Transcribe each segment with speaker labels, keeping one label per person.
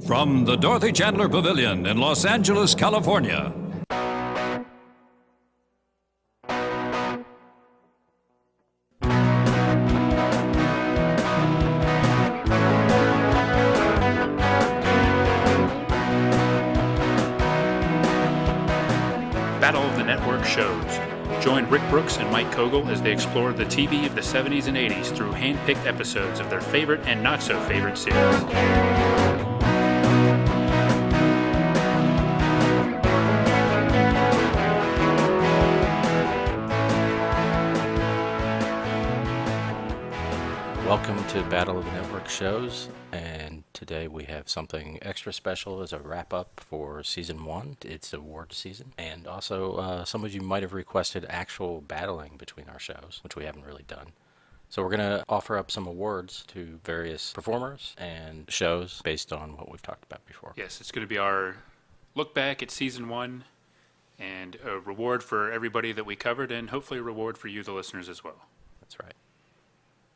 Speaker 1: From the Dorothy Chandler Pavilion in Los Angeles, California.
Speaker 2: Battle of the Network shows. Join Rick Brooks and Mike Kogel as they explore the TV of the 70s and 80s through hand-picked episodes of their favorite and not-so-favorite series.
Speaker 3: Welcome to Battle of the Network shows, and today we have something extra special as a wrap-up for Season 1. It's award season, and also some of you might have requested actual battling between our shows, which we haven't really done. So we're going to offer up some awards to various performers and shows based on what we've talked about before.
Speaker 2: Yes, it's going to be our look back at Season 1 and a reward for everybody that we covered, and hopefully a reward for you, the listeners, as well.
Speaker 3: That's right.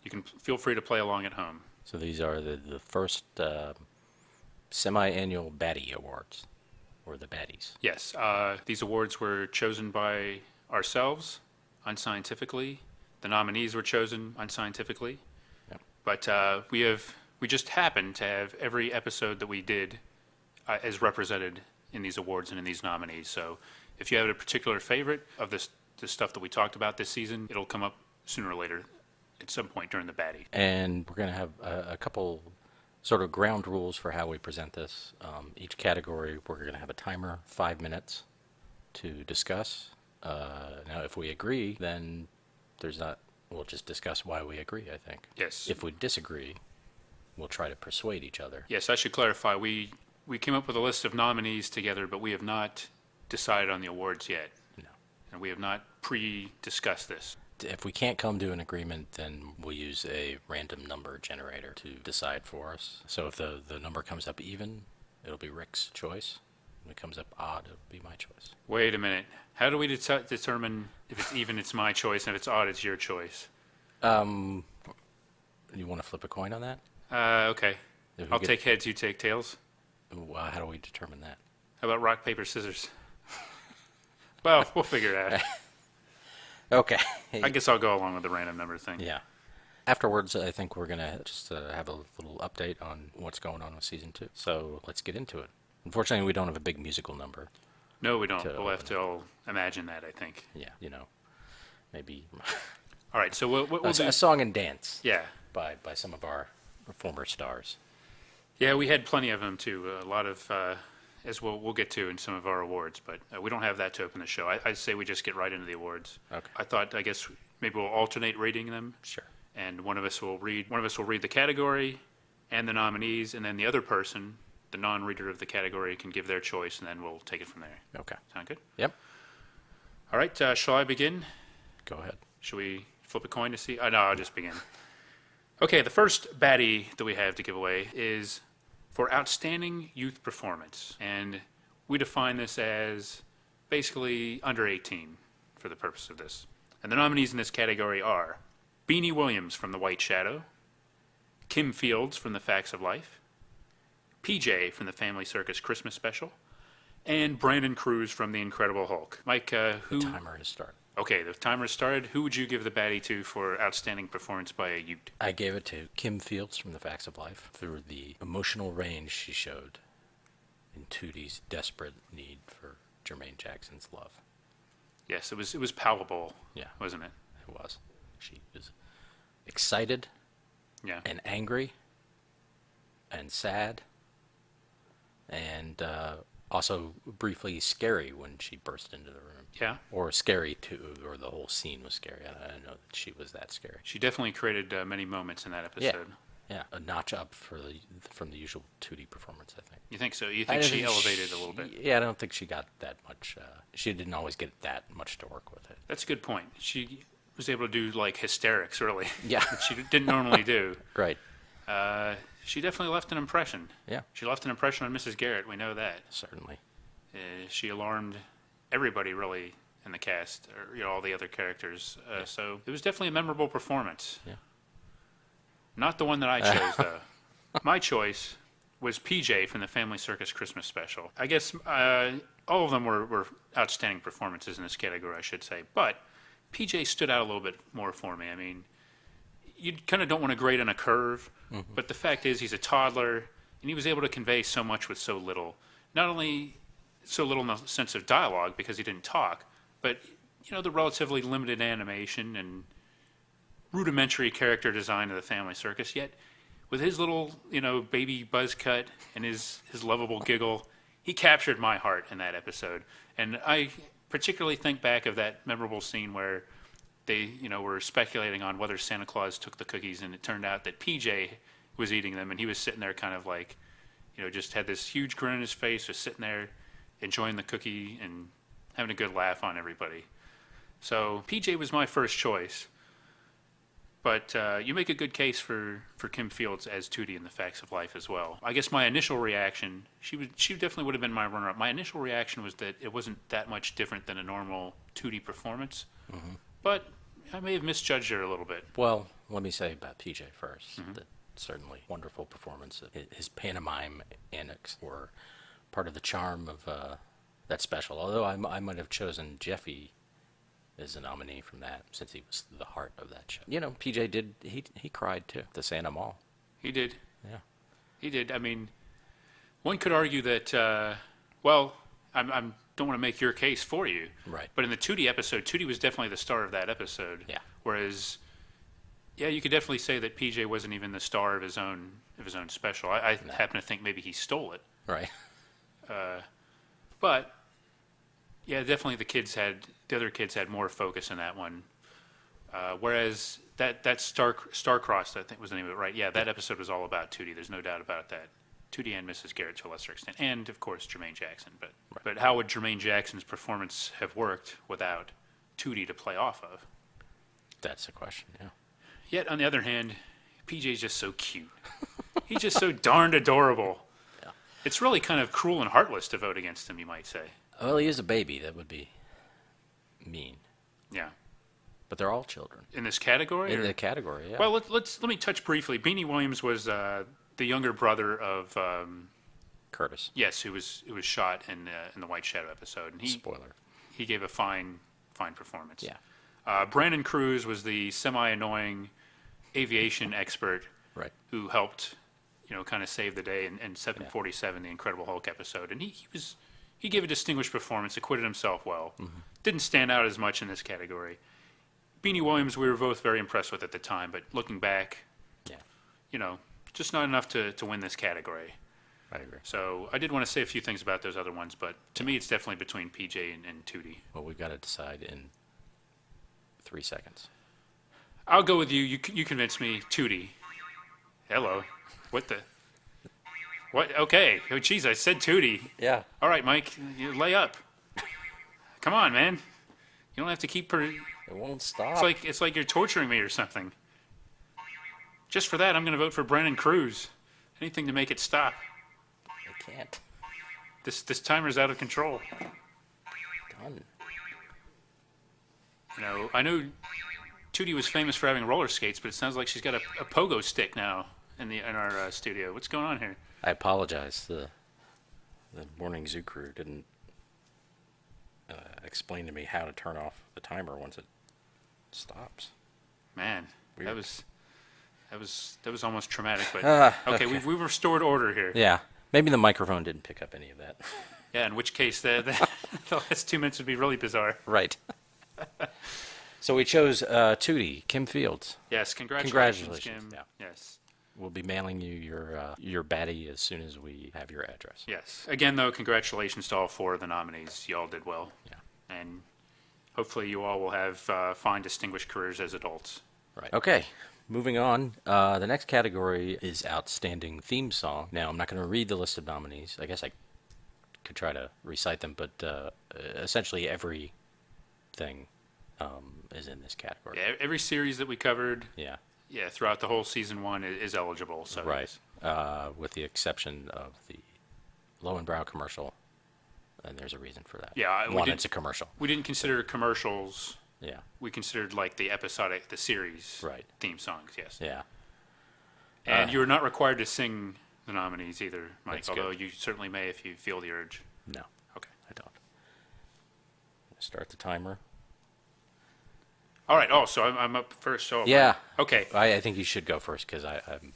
Speaker 2: You can feel free to play along at home.
Speaker 3: So these are the first semi-annual Batty Awards, or the Batties.
Speaker 2: Yes, these awards were chosen by ourselves unscientifically. The nominees were chosen unscientifically.
Speaker 3: Yep.
Speaker 2: But we just happened to have every episode that we did as represented in these awards and in these nominees. So if you have a particular favorite of this stuff that we talked about this season, it'll come up sooner or later at some point during the Batty.
Speaker 3: And we're going to have a couple sort of ground rules for how we present this. Each category, we're going to have a timer, 5 minutes, to discuss. Now, if we agree, then we'll just discuss why we agree, I think.
Speaker 2: Yes.
Speaker 3: If we disagree, we'll try to persuade each other.
Speaker 2: Yes, I should clarify. We came up with a list of nominees together, but we have not decided on the awards yet.
Speaker 3: No.
Speaker 2: And we have not pre-discussed this.
Speaker 3: If we can't come to an agreement, then we'll use a random number generator to decide for us. So if the number comes up even, it'll be Rick's choice. If it comes up odd, it'll be my choice.
Speaker 2: Wait a minute. How do we determine if it's even, it's my choice, and if it's odd, it's your choice?
Speaker 3: You want to flip a coin on that?
Speaker 2: Okay. I'll take heads, you take tails.
Speaker 3: How do we determine that?
Speaker 2: How about rock, paper, scissors? Well, we'll figure it out.
Speaker 3: Okay.
Speaker 2: I guess I'll go along with the random number thing.
Speaker 3: Yeah. Afterwards, I think we're going to just have a little update on what's going on with Season 2. So let's get into it. Unfortunately, we don't have a big musical number.
Speaker 2: No, we don't. We'll have to all imagine that, I think.
Speaker 3: Yeah, maybe.
Speaker 2: All right, so we'll do
Speaker 3: a song and dance.
Speaker 2: Yeah.
Speaker 3: By some of our former stars.
Speaker 2: Yeah, we had plenty of them, too. A lot of, as we'll get to in some of our awards, but we don't have that to open the show. I'd say we just get right into the awards.
Speaker 3: Okay.
Speaker 2: I guess maybe we'll alternate rating them.
Speaker 3: Sure.
Speaker 2: And one of us will read the category and the nominees, and then the other person, the non-reader of the category, can give their choice, and then we'll take it from there.
Speaker 3: Okay.
Speaker 2: Sound good?
Speaker 3: Yep.
Speaker 2: All right, shall I begin?
Speaker 3: Go ahead.
Speaker 2: Shall we flip a coin to see? No, I'll just begin. Okay, the first baddie that we have to give away is for outstanding youth performance. And we define this as basically under 18 for the purpose of this. And the nominees in this category are Beanie Williams from The White Shadow, Kim Fields from The Facts of Life, PJ from the Family Circus Christmas Special, and Brandon Cruz from The Incredible Hulk. Mike, who...
Speaker 3: The timer has started.
Speaker 2: Okay, the timer started. Who would you give the baddie to for outstanding performance by a Ute?
Speaker 3: I gave it to Kim Fields from The Facts of Life through the emotional range she showed in Tootie's desperate need for Jermaine Jackson's love.
Speaker 2: Yes, it was palpable.
Speaker 3: Yeah,
Speaker 2: wasn't it?
Speaker 3: It was. She was excited.
Speaker 2: Yeah.
Speaker 3: And angry. And sad. And also briefly scary when she burst into the room.
Speaker 2: Yeah.
Speaker 3: Or scary too, or the whole scene was scary. I don't know that she was that scary.
Speaker 2: She definitely created many moments in that episode.
Speaker 3: Yeah, a notch up from the usual Tootie performance, I think.
Speaker 2: You think so? You think she elevated a little bit?
Speaker 3: Yeah, I don't think she got that much. She didn't always get that much to work with it.
Speaker 2: That's a good point. She was able to do like hysterics, really.
Speaker 3: Yeah.
Speaker 2: That she didn't normally do.
Speaker 3: Right.
Speaker 2: She definitely left an impression.
Speaker 3: Yeah.
Speaker 2: She left an impression on Mrs. Garrett. We know that.
Speaker 3: Certainly.
Speaker 2: She alarmed everybody really in the cast, or all the other characters. So it was definitely a memorable performance.
Speaker 3: Yeah.
Speaker 2: Not the one that I chose, though. My choice was PJ from the Family Circus Christmas special. I guess all of them were outstanding performances in this category, I should say. But PJ stood out a little bit more for me. I mean, you kind of don't want to grade on a curve, but the fact is he's a toddler, and he was able to convey so much with so little. Not only so little in the sense of dialogue, because he didn't talk, but, the relatively limited animation and rudimentary character design of the Family Circus, yet with his little, baby buzz cut and his lovable giggle, he captured my heart in that episode. And I particularly think back of that memorable scene where they, were speculating on whether Santa Claus took the cookies, and it turned out that PJ was eating them, and he was sitting there kind of like, just had this huge grin on his face, was sitting there enjoying the cookie and having a good laugh on everybody. So PJ was my first choice. But you make a good case for Kim Fields as Tootie in The Facts of Life as well. I guess my initial reaction, she definitely would have been my runner-up. My initial reaction was that it wasn't that much different than a normal Tootie performance. But I may have misjudged her a little bit.
Speaker 3: Well, let me say about PJ first. That certainly wonderful performance. His pantomime antics were part of the charm of that special. Although I might have chosen Jeffy as a nominee from that, since he was the heart of that show. PJ did, he cried too, at the Santa Mall.
Speaker 2: He did.
Speaker 3: Yeah.
Speaker 2: He did. I mean, one could argue that, I don't want to make your case for you.
Speaker 3: Right.
Speaker 2: But in the Tootie episode, Tootie was definitely the star of that episode.
Speaker 3: Yeah.
Speaker 2: Whereas, you could definitely say that PJ wasn't even the star of his own special. I happen to think maybe he stole it.
Speaker 3: Right.
Speaker 2: But yeah, definitely the other kids had more focus in that one. Whereas that Star-Crossed, I think was the name of it, right? Yeah, that episode was all about Tootie. There's no doubt about that. Tootie and Mrs. Garrett to a lesser extent, and of course Jermaine Jackson. But how would Jermaine Jackson's performance have worked without Tootie to play off of?
Speaker 3: That's the question. Yeah.
Speaker 2: Yet on the other hand, PJ's just so cute. He's just so darned adorable.
Speaker 3: Yeah.
Speaker 2: It's really kind of cruel and heartless to vote against him, you might say.
Speaker 3: Well, he is a baby. That would be mean.
Speaker 2: Yeah.
Speaker 3: But they're all children.
Speaker 2: In this category?
Speaker 3: In the category, yeah.
Speaker 2: Well, let me touch briefly. Beanie Williams was the younger brother of
Speaker 3: Curtis.
Speaker 2: Yes, who was shot in the White Shadow episode, and
Speaker 3: Spoiler.
Speaker 2: He gave a fine performance.
Speaker 3: Yeah.
Speaker 2: Brandon Cruz was the semi-annoying aviation expert,
Speaker 3: Right.
Speaker 2: who helped, kind of save the day in 747, the Incredible Hulk episode, and he gave a distinguished performance, acquitted himself well. Didn't stand out as much in this category. Beanie Williams, we were both very impressed with at the time, but looking back,
Speaker 3: Yeah.
Speaker 2: Just not enough to win this category.
Speaker 3: I agree.
Speaker 2: So I did want to say a few things about those other ones, but to me it's definitely between PJ and Tootie.
Speaker 3: Well, we've got to decide in 3 seconds.
Speaker 2: I'll go with you. You convinced me. Tootie. Hello. What the? What? Okay. Oh, geez, I said Tootie.
Speaker 3: Yeah.
Speaker 2: All right, Mike, you lay up. Come on, man. You don't have to keep
Speaker 3: It won't stop.
Speaker 2: It's like you're torturing me or something. Just for that, I'm going to vote for Brandon Cruz. Anything to make it stop.
Speaker 3: I can't.
Speaker 2: This timer's out of control.
Speaker 3: Done.
Speaker 2: I know Tootie was famous for having roller skates, but it sounds like she's got a pogo stick now in our studio. What's going on here?
Speaker 3: I apologize. The morning zoo crew didn't explain to me how to turn off the timer once it stops.
Speaker 2: Man,
Speaker 3: Weird.
Speaker 2: that was almost traumatic. But okay, we've restored order here.
Speaker 3: Yeah. Maybe the microphone didn't pick up any of that.
Speaker 2: Yeah, in which case the last 2 minutes would be really bizarre.
Speaker 3: Right. So we chose Tootie, Kim Fields.
Speaker 2: Yes, congratulations, Kim.
Speaker 3: Yeah.
Speaker 2: Yes.
Speaker 3: We'll be mailing you your Batty as soon as we have your address.
Speaker 2: Yes. Again, though, congratulations to all 4 of the nominees. You all did well.
Speaker 3: Yeah.
Speaker 2: And hopefully you all will have fine, distinguished careers as adults.
Speaker 3: Right. Okay. Moving on. The next category is Outstanding Theme Song. Now, I'm not going to read the list of nominees. I guess I could try to recite them, but essentially everything is in this category.
Speaker 2: Yeah, every series that we covered,
Speaker 3: Yeah.
Speaker 2: throughout the whole season 1 is eligible. So
Speaker 3: Right. With the exception of the Lowenbrow commercial, and there's a reason for that.
Speaker 2: Yeah,
Speaker 3: One, it's a commercial.
Speaker 2: We didn't consider commercials.
Speaker 3: Yeah.
Speaker 2: We considered like the series
Speaker 3: Right.
Speaker 2: theme songs, yes.
Speaker 3: Yeah.
Speaker 2: And you were not required to sing the nominees either, Mike.
Speaker 3: That's
Speaker 2: although
Speaker 3: good.
Speaker 2: you certainly may if you feel the urge.
Speaker 3: No,
Speaker 2: Okay.
Speaker 3: I don't. Start the timer.
Speaker 2: All right. Oh, so I'm up first. So
Speaker 3: Yeah.
Speaker 2: Okay.
Speaker 3: I think you should go first because I'm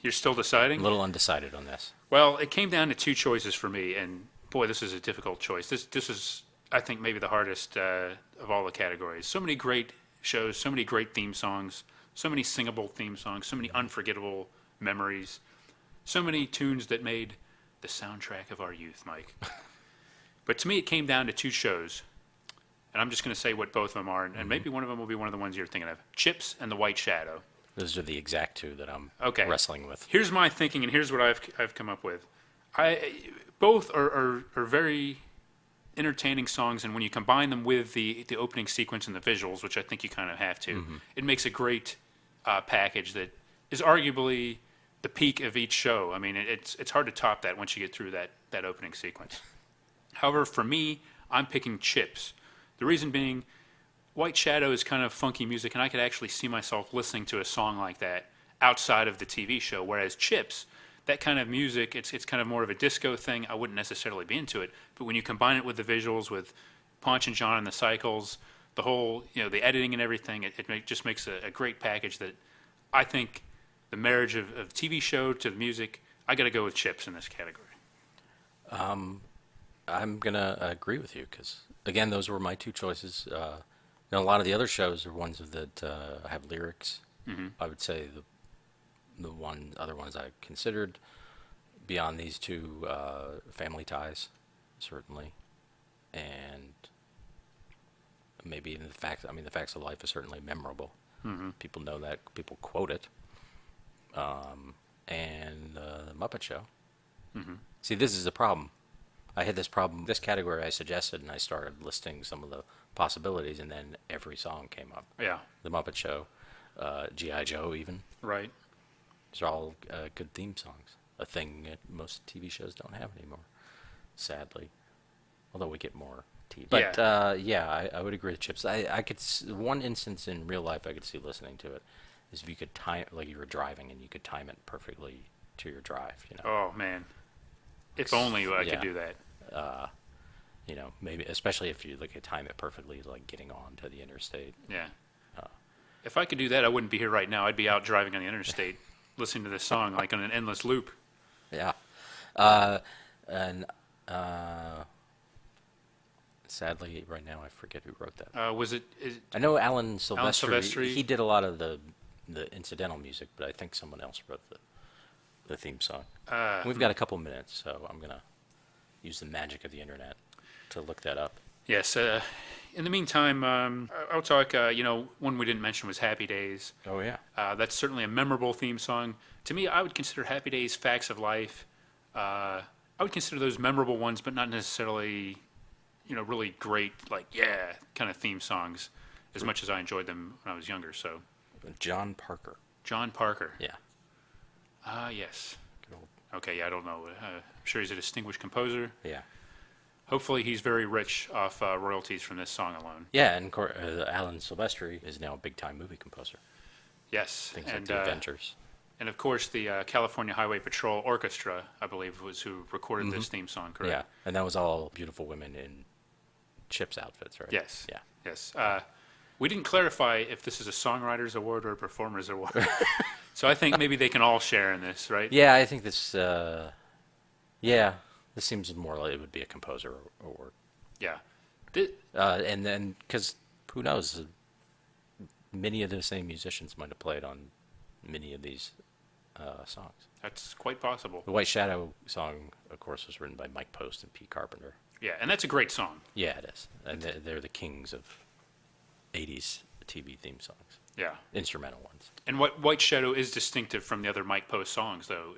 Speaker 2: You're still
Speaker 3: a
Speaker 2: deciding?
Speaker 3: little undecided on this.
Speaker 2: Well, it came down to two choices for me, and boy, this is a difficult choice. This is, I think, maybe the hardest of all the categories. So many great shows, so many great theme songs, so many singable theme songs, so many unforgettable memories, so many tunes that made the soundtrack of our youth, Mike. But to me, it came down to two shows, and I'm just going to say what both of them are, and maybe one of them will be one of the ones you're thinking of: Chips and The White Shadow.
Speaker 3: Those are the exact two that I'm
Speaker 2: Okay.
Speaker 3: wrestling with.
Speaker 2: Here's my thinking, and here's what I've come up with. Both are very entertaining songs, and when you combine them with the opening sequence and the visuals, which I think you kind of have to, it makes a great package that is arguably the peak of each show. I mean, it's hard to top that once you get through that opening sequence. However, for me, I'm picking Chips. The reason being, White Shadow is kind of funky music, and I could actually see myself listening to a song like that outside of the TV show, whereas Chips, that kind of music, it's kind of more of a disco thing. I wouldn't necessarily be into it, but when you combine it with the visuals, with Ponch and John and the cycles, the whole, the editing and everything, it just makes a great package that I think the marriage of TV show to the music, I got to go with Chips in this category.
Speaker 3: I'm going to agree with you because, again, those were my two choices. A lot of the other shows are ones that have lyrics. I would say the other ones I considered beyond these two, Family Ties, certainly, and maybe even the Facts of Life is certainly memorable. People know that. People quote it. And the Muppet Show. See, this is a problem. I had this problem, this category I suggested, and I started listing some of the possibilities, and then every song came up.
Speaker 2: Yeah.
Speaker 3: The Muppet Show, G.I. Joe even.
Speaker 2: Right.
Speaker 3: These are all good theme songs, a thing that most TV shows don't have anymore, sadly. Although we get more TV. But, I would agree with Chips. I could, one instance in real life I could see listening to it is if you could time, like you were driving and you could time it perfectly to your drive,
Speaker 2: Oh, man. If only I could do that.
Speaker 3: Maybe, especially if you could time it perfectly, like getting on to the interstate.
Speaker 2: Yeah. If I could do that, I wouldn't be here right now. I'd be out driving on the interstate, listening to this song like on an endless loop.
Speaker 3: Yeah. Sadly, right now I forget who wrote that.
Speaker 2: Was it?
Speaker 3: I know Alan Silvestri.
Speaker 2: Silvestri?
Speaker 3: He did a lot of the incidental music, but I think someone else wrote the theme song. We've got a couple minutes, so I'm gonna use the magic of the internet to look that up.
Speaker 2: Yes. In the meantime, I'll talk. One we didn't mention was "Happy Days."
Speaker 3: Oh yeah.
Speaker 2: That's certainly a memorable theme song. To me, I would consider "Happy Days," "Facts of Life." I would consider those memorable ones, but not necessarily, really great, kind of theme songs. As much as I enjoyed them when I was younger. So.
Speaker 3: John Parker.
Speaker 2: John Parker.
Speaker 3: Yeah.
Speaker 2: Yes.
Speaker 3: Good old.
Speaker 2: Okay, yeah, I don't know. I'm sure he's a distinguished composer.
Speaker 3: Yeah.
Speaker 2: Hopefully he's very rich off royalties from this song alone.
Speaker 3: Yeah, and Alan Silvestri is now a big-time movie composer.
Speaker 2: Yes.
Speaker 3: Things like The Avengers.
Speaker 2: And, of course, the California Highway Patrol Orchestra, I believe, was who recorded this theme song, correct?
Speaker 3: Yeah, and that was all beautiful women in Chips outfits, right?
Speaker 2: Yes.
Speaker 3: Yeah.
Speaker 2: Yes. We didn't clarify if this is a songwriter's award or a performer's award. So I think maybe they can all share in this, right?
Speaker 3: Yeah, I think this. This seems more like it would be a composer award.
Speaker 2: Yeah.
Speaker 3: And then because who knows, many of the same musicians might have played on many of these songs.
Speaker 2: That's quite possible.
Speaker 3: The White Shadow song, of course, was written by Mike Post and Pete Carpenter.
Speaker 2: Yeah, and that's a great song.
Speaker 3: Yeah, it is, and they're the kings of '80s TV theme songs.
Speaker 2: Yeah.
Speaker 3: Instrumental ones.
Speaker 2: And what White Shadow is distinctive from the other Mike Post songs, though.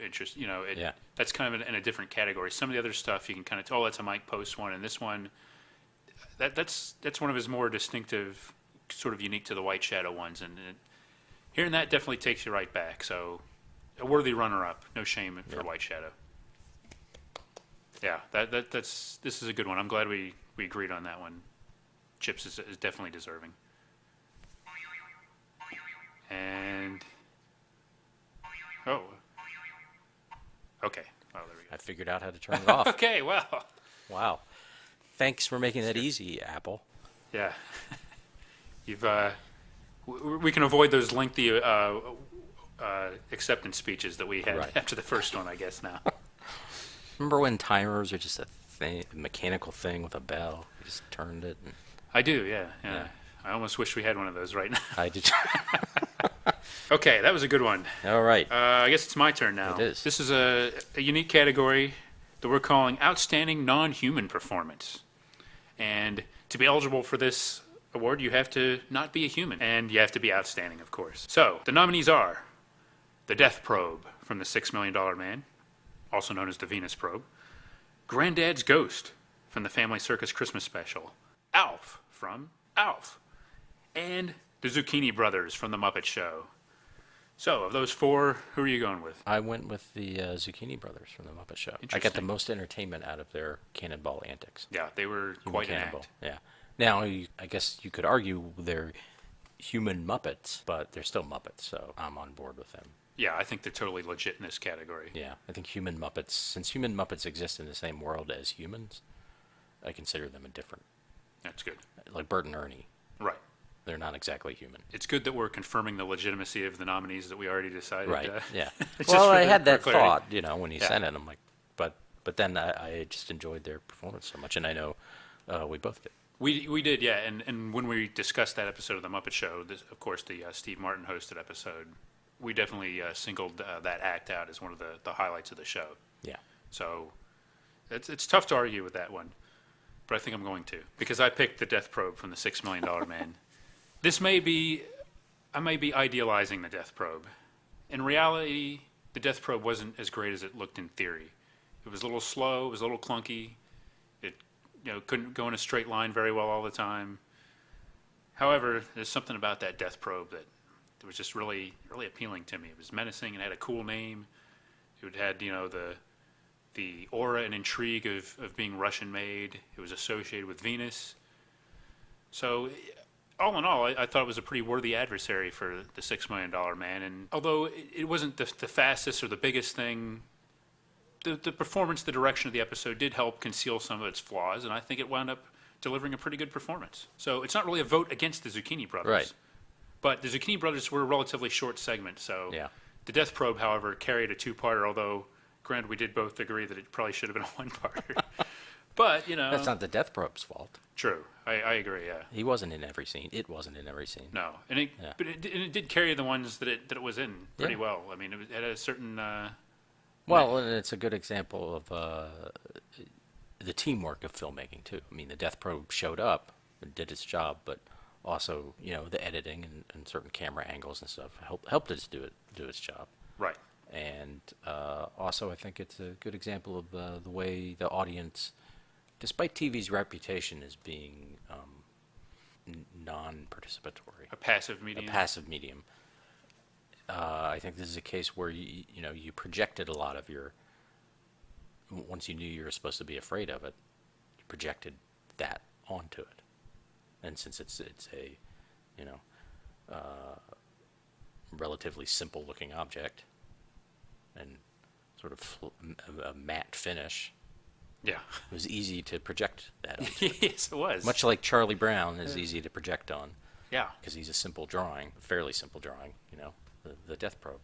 Speaker 3: Yeah.
Speaker 2: That's kind of in a different category. Some of the other stuff you can kind of tell, that's a Mike Post one, and this one, that's one of his more distinctive, sort of unique to the White Shadow ones. And hearing that definitely takes you right back. So, a worthy runner-up, no shame for White Shadow. Yeah, this is a good one. I'm glad we agreed on that one. Chips is definitely deserving. And Okay. Well, there we
Speaker 3: I figured out how to turn it off.
Speaker 2: go. Okay, well.
Speaker 3: Wow. Thanks for making that easy, Apple.
Speaker 2: Yeah. You've we can avoid those lengthy acceptance speeches that we had
Speaker 3: Right.
Speaker 2: after the first one, I guess now.
Speaker 3: Remember when timers were just a mechanical thing with a bell? You just turned it. And
Speaker 2: I do, yeah.
Speaker 3: Yeah.
Speaker 2: I almost wish we had one of those right now.
Speaker 3: I did.
Speaker 2: Okay, that was a good one.
Speaker 3: All right.
Speaker 2: I guess it's my turn now.
Speaker 3: It is.
Speaker 2: This is a unique category that we're calling Outstanding Non-Human Performance. And to be eligible for this award, you have to not be a human. And you have to be outstanding, of course. So, the nominees are the Death Probe from the $6 Million Man, also known as the Venus Probe, Granddad's Ghost from the Family Circus Christmas Special, Alf from Alf, and the Zucchini Brothers from the Muppet Show. So, of those four, who are you going with?
Speaker 3: I went with the Zucchini Brothers from the Muppet Show. I got the
Speaker 2: Interesting.
Speaker 3: most entertainment out of their cannonball antics.
Speaker 2: Yeah, they were
Speaker 3: Human
Speaker 2: quite an
Speaker 3: cannonball.
Speaker 2: act.
Speaker 3: Yeah. Now, I guess you could argue they're human Muppets, but they're still Muppets, so I'm on board with them.
Speaker 2: Yeah, I think they're totally legit in this category.
Speaker 3: Yeah, I think human Muppets, since human Muppets exist in the same world as humans, I consider them a different,
Speaker 2: That's good.
Speaker 3: like Bert and Ernie.
Speaker 2: Right.
Speaker 3: They're not exactly human.
Speaker 2: It's good that we're confirming the legitimacy of the nominees that we already decided.
Speaker 3: Right. Yeah.
Speaker 2: Just
Speaker 3: Well,
Speaker 2: for
Speaker 3: I
Speaker 2: the-
Speaker 3: had
Speaker 2: for
Speaker 3: that
Speaker 2: clarity.
Speaker 3: thought, when you
Speaker 2: Yeah.
Speaker 3: sent it. I'm like, but then I just enjoyed their performance so much, and I know we both did.
Speaker 2: We did, yeah. And when we discussed that episode of the Muppet Show, this, of course, the Steve Martin hosted episode, we definitely singled that act out as one of the highlights of the show.
Speaker 3: Yeah.
Speaker 2: So it's tough to argue with that one, but I think I'm going to, because I picked the Death Probe from the $6 Million Man. I may be idealizing the Death Probe. In reality, the Death Probe wasn't as great as it looked in theory. It was a little slow, it was a little clunky. It couldn't go in a straight line very well all the time. However, there's something about that Death Probe that was just really, really appealing to me. It was menacing and had a cool name. It had, the aura and intrigue of being Russian-made. It was associated with Venus. So, all in all, I thought it was a pretty worthy adversary for the $6 Million Man. And although it wasn't the fastest or the biggest thing, the performance, the direction of the episode did help conceal some of its flaws, and I think it wound up delivering a pretty good performance. So it's not really a vote against the Zucchini Brothers.
Speaker 3: Right.
Speaker 2: But the Zucchini Brothers were a relatively short segment, so
Speaker 3: Yeah.
Speaker 2: the Death Probe, however, carried a two-parter, although, granted, we did both agree that it probably should have been a one-parter. But,
Speaker 3: That's not the Death Probe's fault.
Speaker 2: True. I agree, yeah.
Speaker 3: He wasn't in every scene. It wasn't in every scene.
Speaker 2: No. And
Speaker 3: Yeah.
Speaker 2: but it did carry the ones that it was in pretty
Speaker 3: Yeah.
Speaker 2: well. I mean, it had a certain...
Speaker 3: Well, and it's a good example of the teamwork of filmmaking too. I mean, the Death Probe showed up and did its job, but also, the editing and certain camera angles and stuff helped it to do its job.
Speaker 2: right.
Speaker 3: And also, I think it's a good example of the way the audience, despite TV's reputation as being non-participatory,
Speaker 2: A passive medium.
Speaker 3: a passive medium, I think this is a case where you projected a lot of your. Once you knew you were supposed to be afraid of it, you projected that onto it, and since it's a, relatively simple looking object, and sort of a matte finish,
Speaker 2: Yeah.
Speaker 3: it was easy to project that onto.
Speaker 2: Yes, it was.
Speaker 3: Much like Charlie Brown is easy to project on,
Speaker 2: Yeah.
Speaker 3: because he's a simple drawing, fairly simple drawing, the Death Probe.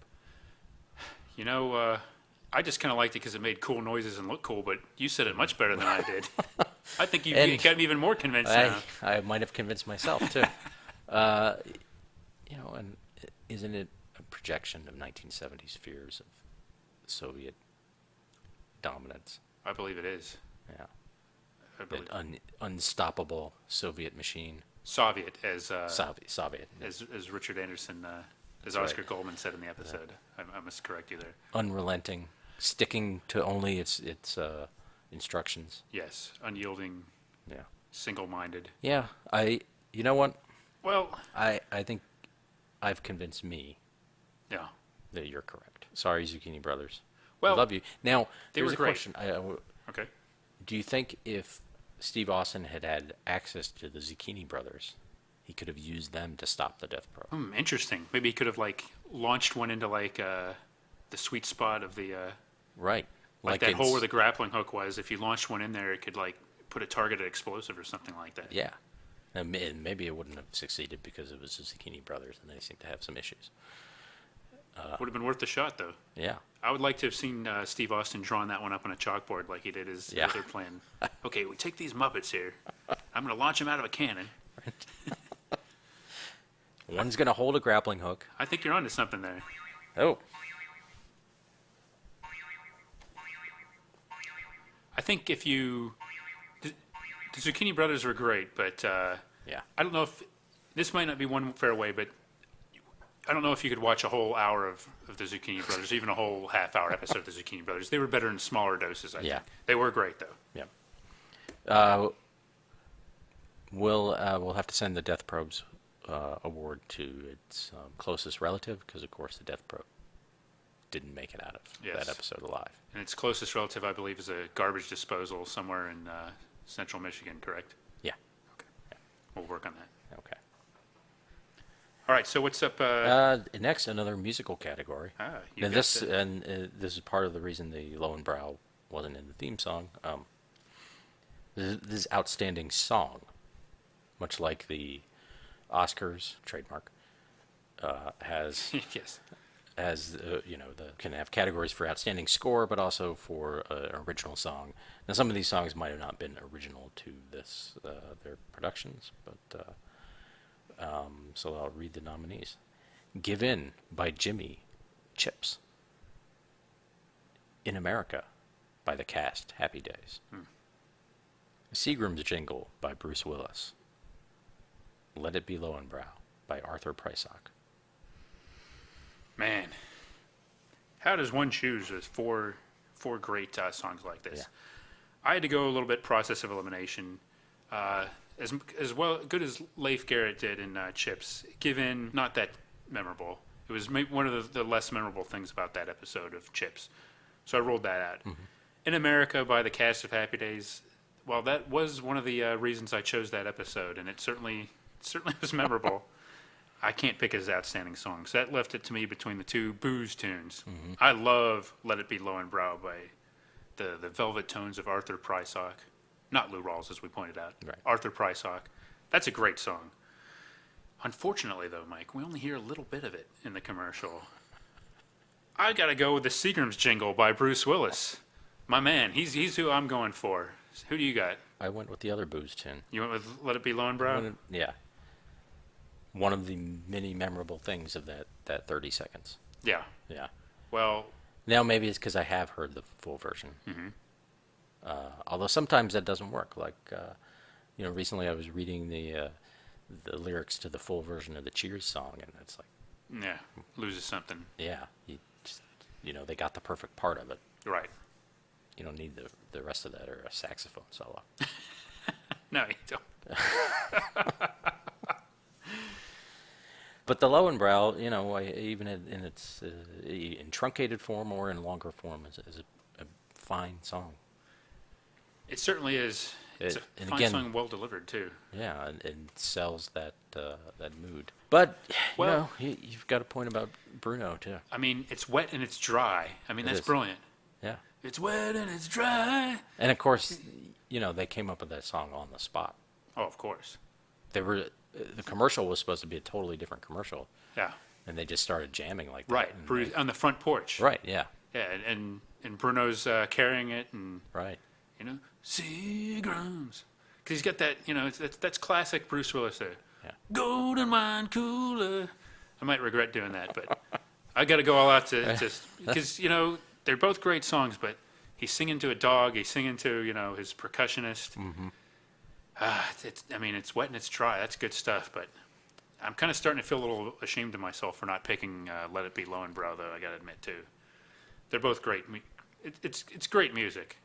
Speaker 2: I just kind of liked it because it made cool noises and looked cool, but you said it much better than I did. I think you
Speaker 3: And
Speaker 2: got me even more convinced now.
Speaker 3: I might have convinced myself too. And isn't it a projection of 1970s fears of Soviet dominance?
Speaker 2: I believe it is.
Speaker 3: Yeah,
Speaker 2: I believe
Speaker 3: an unstoppable Soviet machine.
Speaker 2: Soviet, as
Speaker 3: Soviet.
Speaker 2: as Richard Anderson, as
Speaker 3: That's
Speaker 2: Oscar
Speaker 3: right.
Speaker 2: Goldman said in the episode. I must correct you there.
Speaker 3: Unrelenting, sticking to only its instructions.
Speaker 2: Yes, unyielding,
Speaker 3: Yeah.
Speaker 2: single-minded.
Speaker 3: Yeah. You know what?
Speaker 2: Well,
Speaker 3: I think I've convinced me
Speaker 2: yeah.
Speaker 3: that you're correct. Sorry, Zucchini Brothers.
Speaker 2: Well,
Speaker 3: I love you. Now,
Speaker 2: they
Speaker 3: here's
Speaker 2: were
Speaker 3: a
Speaker 2: great.
Speaker 3: question.
Speaker 2: Okay.
Speaker 3: Do you think if Steve Austin had access to the Zucchini Brothers, he could have used them to stop the Death Probe?
Speaker 2: Interesting. Maybe he could have launched one into the sweet spot of the
Speaker 3: Right.
Speaker 2: Like that hole where the grappling hook was. If you launched one in there, it could like put a targeted explosive or something like that.
Speaker 3: Yeah. And maybe it wouldn't have succeeded because it was the Zucchini Brothers, and they seem to have some issues.
Speaker 2: Would have been worth the shot, though.
Speaker 3: Yeah.
Speaker 2: I would like to have seen Steve Austin drawing that one up on a chalkboard like he did his other plan. Okay, we take these Muppets here. I'm going to launch them out of a cannon.
Speaker 3: One's going to hold a grappling hook.
Speaker 2: I think you're onto something there.
Speaker 3: Oh.
Speaker 2: I think if you... The Zucchini Brothers were great, but
Speaker 3: Yeah.
Speaker 2: I don't know if... This might not be one fair way, but I don't know if you could watch a whole hour of the Zucchini Brothers, even a whole half-hour episode of the Zucchini Brothers. They were better in smaller doses, I think. They were great, though.
Speaker 3: Yeah. We'll have to send the Death Probes award to its closest relative, because, of course, the Death Probe didn't make it out of that episode alive.
Speaker 2: And its closest relative, I believe, is a garbage disposal somewhere in central Michigan, correct?
Speaker 3: Yeah.
Speaker 2: Okay. Yeah. We'll work on that.
Speaker 3: Okay.
Speaker 2: All right, so what's up?
Speaker 3: Next, another musical category. And this is part of the reason the Lowenbrow wasn't in the theme song. This is outstanding song, much like the Oscars trademark has
Speaker 2: Yes.
Speaker 3: can have categories for outstanding score, but also for original song. Now, some of these songs might have not been original to their productions, but so I'll read the nominees. Give In by Jimmy Chips. In America by the Cast, Happy Days. Seagram's Jingle by Bruce Willis. Let It Be Lowenbrow by Arthur Prysock.
Speaker 2: Man, how does one choose with four great songs like this?
Speaker 3: Yeah.
Speaker 2: I had to go a little bit process of elimination. As well good as Leif Garrett did in Chips, Give In, not that memorable. It was one of the less memorable things about that episode of Chips. So I rolled that out. Mm-hmm. In America by the Cast of Happy Days, well, that was one of the reasons I chose that episode, and it certainly was memorable. I can't pick his outstanding songs. That left it to me between the two booze tunes. Mm-hmm. I love Let It Be Lowenbrow by the velvet tones of Arthur Prysock. Not Lou Rawls, as we pointed out.
Speaker 3: Right.
Speaker 2: Arthur Prysock. That's a great song. Unfortunately, though, Mike, we only hear a little bit of it in the commercial. I got to go with the Seagram's Jingle by Bruce Willis. My man, he's who I'm going for. Who do you got?
Speaker 3: I went with the other booze tune.
Speaker 2: You went with Let It Be Lowenbrow?
Speaker 3: Yeah. One of the many memorable things of that 30 seconds.
Speaker 2: Yeah.
Speaker 3: Yeah.
Speaker 2: Well...
Speaker 3: Now maybe it's because I have heard the full version. Mm-hmm. Although sometimes that doesn't work. Like, recently I was reading the lyrics to the full version of the Cheers song, and it's like...
Speaker 2: Yeah, loses something.
Speaker 3: Yeah. They got the perfect part of it.
Speaker 2: Right.
Speaker 3: You don't need the rest of that or a saxophone solo.
Speaker 2: No, you don't.
Speaker 3: But the Lowenbrow, even in its in truncated form or in longer form, is a fine song.
Speaker 2: It certainly is. It's a fine song, well delivered too.
Speaker 3: Yeah, and sells that mood. But you've got a point about Bruno too.
Speaker 2: I mean, it's wet and it's dry. I mean, that's brilliant.
Speaker 3: Yeah.
Speaker 2: It's wet and it's dry.
Speaker 3: And of course, they came up with that song on the spot.
Speaker 2: Oh, of course.
Speaker 3: The commercial was supposed to be a totally different commercial.
Speaker 2: Yeah.
Speaker 3: And they just started jamming like that.
Speaker 2: Right. On the front porch.
Speaker 3: Right. Yeah.
Speaker 2: Yeah, and Bruno's carrying it and.
Speaker 3: Right.
Speaker 2: Seagram's. Because he's got that, that's classic Bruce Willis there.
Speaker 3: Yeah.
Speaker 2: Golden wine cooler. I might regret doing that, but I got to go all out to because, they're both great songs, but he's singing to a dog. He's singing to, his percussionist. Mm-hmm. It's wet and it's dry. That's good stuff, but I'm kind of starting to feel a little ashamed of myself for not picking Let It Be Lowenbrow, though, I got to admit, too. They're both great. It's great music.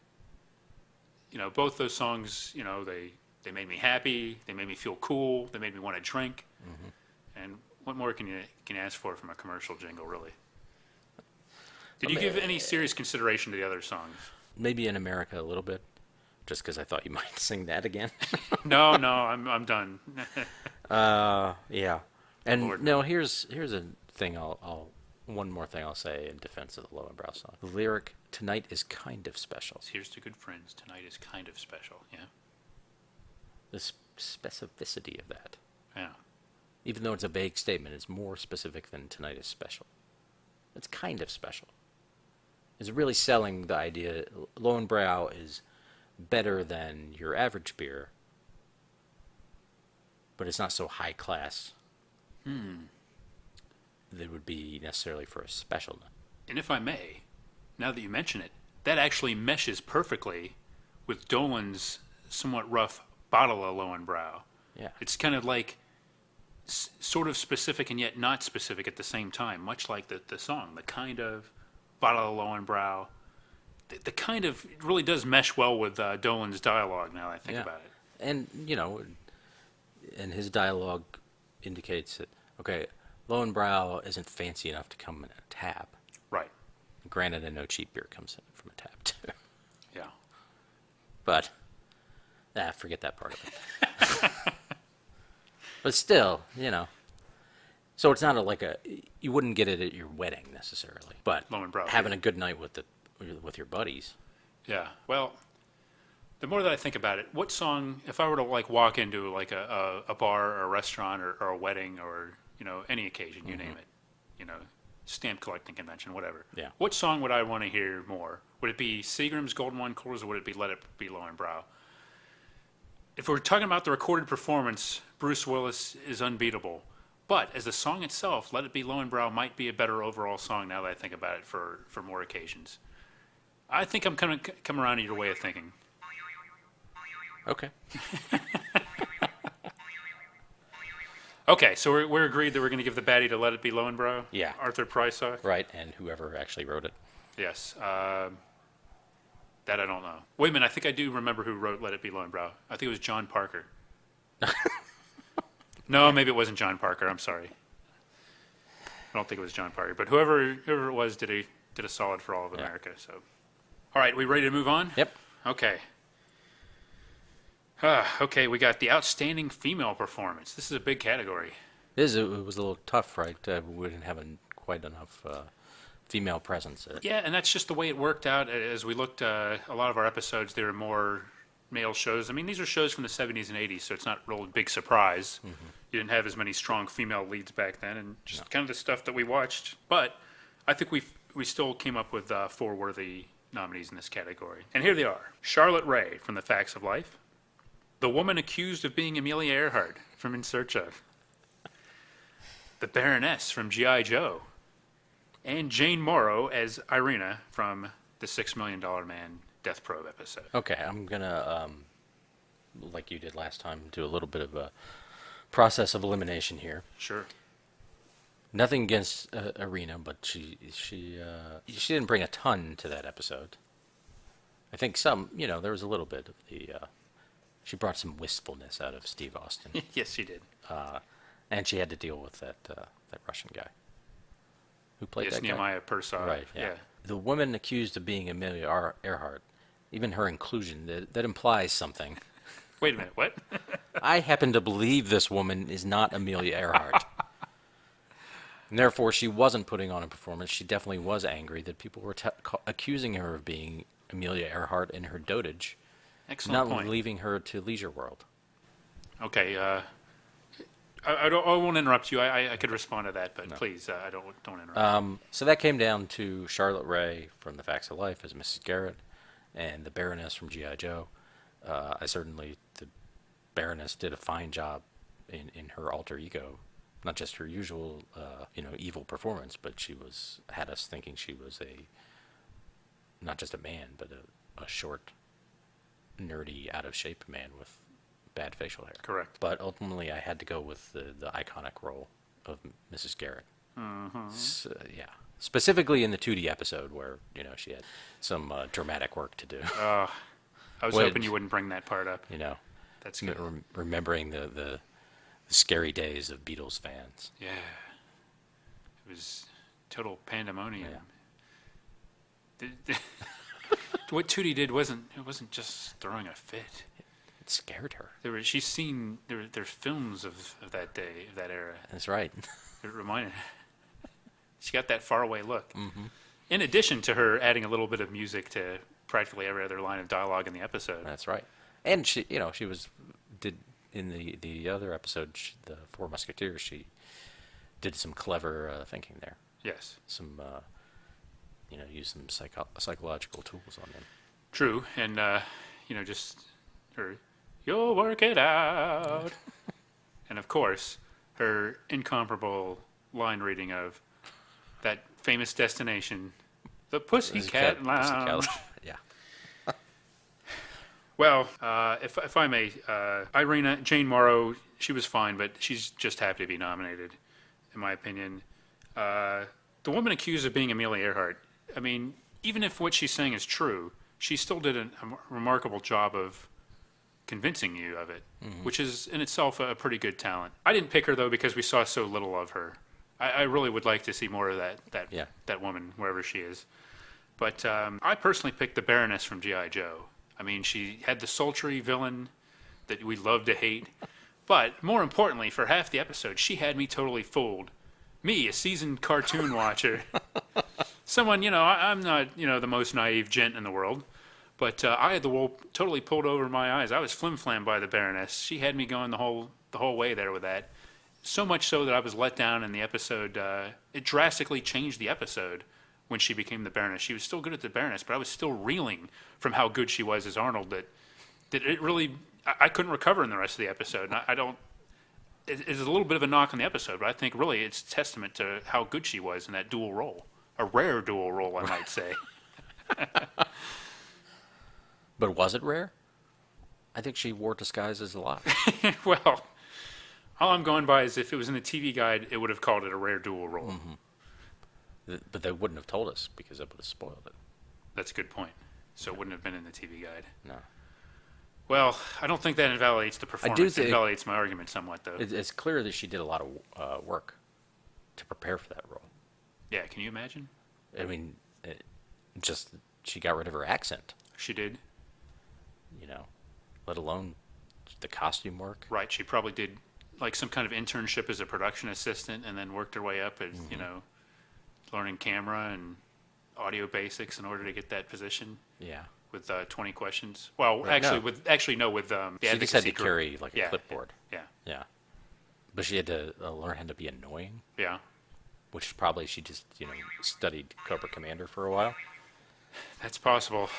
Speaker 2: Both those songs, they made me happy. They made me feel cool. They made me want to drink. Mm-hmm. And what more can you ask for from a commercial jingle, really? Did you give any serious consideration to the other songs? Maybe
Speaker 3: In America a little bit, just because I thought you might sing that again.
Speaker 2: No, I'm done.
Speaker 3: Yeah. And
Speaker 2: Lord,
Speaker 3: no, here's a thing I'll one more thing I'll say in defense of the Lowenbrow song. The lyric, "Tonight is kind of special."
Speaker 2: Here's to good friends. Tonight is kind of special. Yeah.
Speaker 3: The specificity of that.
Speaker 2: Yeah.
Speaker 3: Even though it's a vague statement, it's more specific than "tonight is special." It's kind of special. It's really selling the idea Lowenbrow is better than your average beer, but it's not so high class that it would be necessarily for a special.
Speaker 2: And if I may, now that you mention it, that actually meshes perfectly with Dolan's somewhat rough bottle of Lowenbrow.
Speaker 3: Yeah.
Speaker 2: It's kind of like sort of specific and yet not specific at the same time, much like the song, the kind of bottle of Lowenbrow. The kind of it really does mesh well with Dolan's dialogue now that I think about it.
Speaker 3: And, and his dialogue indicates that, okay, Lowenbrow isn't fancy enough to come in a tap.
Speaker 2: Right.
Speaker 3: Granted, I know cheap beer comes in from a tap, too.
Speaker 2: Yeah.
Speaker 3: But, forget that part of it. But still, So it's not you wouldn't get it at your wedding necessarily. But
Speaker 2: Lowenbrow,
Speaker 3: having a good night with your buddies.
Speaker 2: Yeah. Well, the more that I think about it, what song, if I were to walk into a bar or a restaurant or a wedding or, any occasion, you name it, stamp collecting convention, whatever.
Speaker 3: Yeah.
Speaker 2: What song would I want to hear more? Would it be Seagram's Golden Wine Coolers or would it be Let It Be Lowenbrow? If we're talking about the recorded performance, Bruce Willis is unbeatable. But as the song itself, Let It Be Lowenbrow might be a better overall song now that I think about it for more occasions. I think I'm going to come around to your way of thinking.
Speaker 3: Okay.
Speaker 2: Okay, so we're agreed that we're going to give the Batty to Let It Be Lowenbrow?
Speaker 3: Yeah.
Speaker 2: Arthur Prysock?
Speaker 3: Right, and whoever actually wrote it.
Speaker 2: Yes. That I don't know. Wait a minute, I think I do remember who wrote Let It Be Lowenbrow. I think it was John Parker. No, maybe it wasn't John Parker. I'm sorry. I don't think it was John Parker. But whoever it was did a solid for all of America. So, all right, we ready to move on?
Speaker 3: Yep.
Speaker 2: Okay. Okay, we got the outstanding female performance. This is a big category.
Speaker 3: It was a little tough, right? We didn't have quite enough female presence.
Speaker 2: Yeah, and that's just the way it worked out. As we looked, a lot of our episodes, they were more male shows. I mean, these are shows from the 70s and 80s, so it's not a real big surprise. Mm-hmm. You didn't have as many strong female leads back then, and just kind of the stuff that we watched. But I think we still came up with 4 worthy nominees in this category. And here they are. Charlotte Rae from The Facts of Life. The Woman Accused of Being Amelia Earhart from In Search Of. The Baroness from G.I. Joe. And Jane Morrow as Irina from the $6 Million Man Death Probe episode.
Speaker 3: Okay, I'm going to, like you did last time, do a little bit of a process of elimination here.
Speaker 2: Sure.
Speaker 3: Nothing against Irina, but she didn't bring a ton to that episode. I think there was a little bit of the... She brought some wistfulness out of Steve Austin.
Speaker 2: Yes, she did.
Speaker 3: And she had to deal with that Russian guy. Who played that guy?
Speaker 2: Nehemiah Persod.
Speaker 3: Right, yeah. The woman accused of being Amelia Earhart, even her inclusion, that implies something.
Speaker 2: Wait a minute, what?
Speaker 3: I happen to believe this woman is not Amelia Earhart. And therefore, she wasn't putting on a performance. She definitely was angry that people were accusing her of being Amelia Earhart in her dotage.
Speaker 2: Excellent
Speaker 3: not
Speaker 2: point.
Speaker 3: leaving her to Leisure World.
Speaker 2: Okay, I won't interrupt you. I could respond to that, but please, don't interrupt.
Speaker 3: So that came down to Charlotte Rae from The Facts of Life as Mrs. Garrett, and the Baroness from G.I. Joe. The Baroness did a fine job in her alter ego, not just her usual, evil performance, but had us thinking she was not just a man, but a short, nerdy, out of shape man with bad facial hair.
Speaker 2: Correct.
Speaker 3: But ultimately, I had to go with the iconic role of Mrs. Garrett. Mm-hmm. So, yeah. Specifically in the 2D episode where, she had some dramatic work to do.
Speaker 2: I was hoping you wouldn't bring that part up.
Speaker 3: That's good. Remembering the scary days of Beatles fans.
Speaker 2: Yeah. It was total pandemonium. Yeah. What Tootie did wasn't just throwing a fit.
Speaker 3: It scared her.
Speaker 2: She's seen there's films of that day, of that era.
Speaker 3: That's right.
Speaker 2: It reminded. She got that faraway look. Mm-hmm. In addition to her adding a little bit of music to practically every other line of dialogue in the episode.
Speaker 3: That's right. And she, did in the other episode, the Four Musketeers, she did some clever thinking there.
Speaker 2: Yes.
Speaker 3: Some, use some psychological tools on them.
Speaker 2: True, and just her, you'll work it out, and of course, her incomparable line reading of that famous destination, the Pussycat Lounge.
Speaker 3: Yeah.
Speaker 2: Well, if I may, Irina Jane Morrow, she was fine, but she's just happy to be nominated, in my opinion. The woman accused of being Amelia Earhart, I mean, even if what she's saying is true, she still did a remarkable job of convincing you of it, which is in itself a pretty good talent. I didn't pick her, though, because we saw so little of her. I really would like to see more of that woman, wherever she is. But I personally picked the Baroness from G.I. Joe. I mean, she had the sultry villain that we love to hate. But more importantly, for half the episode, she had me totally fooled. Me, a seasoned cartoon watcher. Someone, I'm not, the most naive gent in the world. But I had the wool totally pulled over my eyes. I was flim-flam by the Baroness. She had me going the whole way there with that. So much so that I was let down in the episode. It drastically changed the episode when she became the Baroness. She was still good at the Baroness, but I was still reeling from how good she was as Arnold. That it really, I couldn't recover in the rest of the episode. And I don't. It's a little bit of a knock on the episode, but I think really it's testament to how good she was in that dual role, a rare dual role, I might say.
Speaker 3: But was it rare? I think she wore disguises a lot.
Speaker 2: Well, all I'm going by is if it was in the TV guide, it would have called it a rare dual role.
Speaker 3: Mm-hmm. But they wouldn't have told us because it would have spoiled it.
Speaker 2: That's a good point. So it wouldn't have been in the TV guide.
Speaker 3: No.
Speaker 2: Well, I don't think that invalidates the performance. It invalidates my argument somewhat, though.
Speaker 3: It's clear that she did a lot of work to prepare for that role.
Speaker 2: Yeah, can you imagine?
Speaker 3: I mean, she got rid of her accent.
Speaker 2: She did.
Speaker 3: Let alone the costume work.
Speaker 2: Right. She probably did like some kind of internship as a production assistant and then worked her way up as, learning camera and audio basics in order to get that position.
Speaker 3: Yeah.
Speaker 2: With 20 questions. Well,
Speaker 3: right,
Speaker 2: actually, with the
Speaker 3: she
Speaker 2: advocacy
Speaker 3: just had to
Speaker 2: group.
Speaker 3: carry like a clipboard.
Speaker 2: Yeah.
Speaker 3: Yeah. But she had to learn how to be annoying.
Speaker 2: Yeah.
Speaker 3: Which probably she just, studied Cobra Commander for a while.
Speaker 2: That's possible.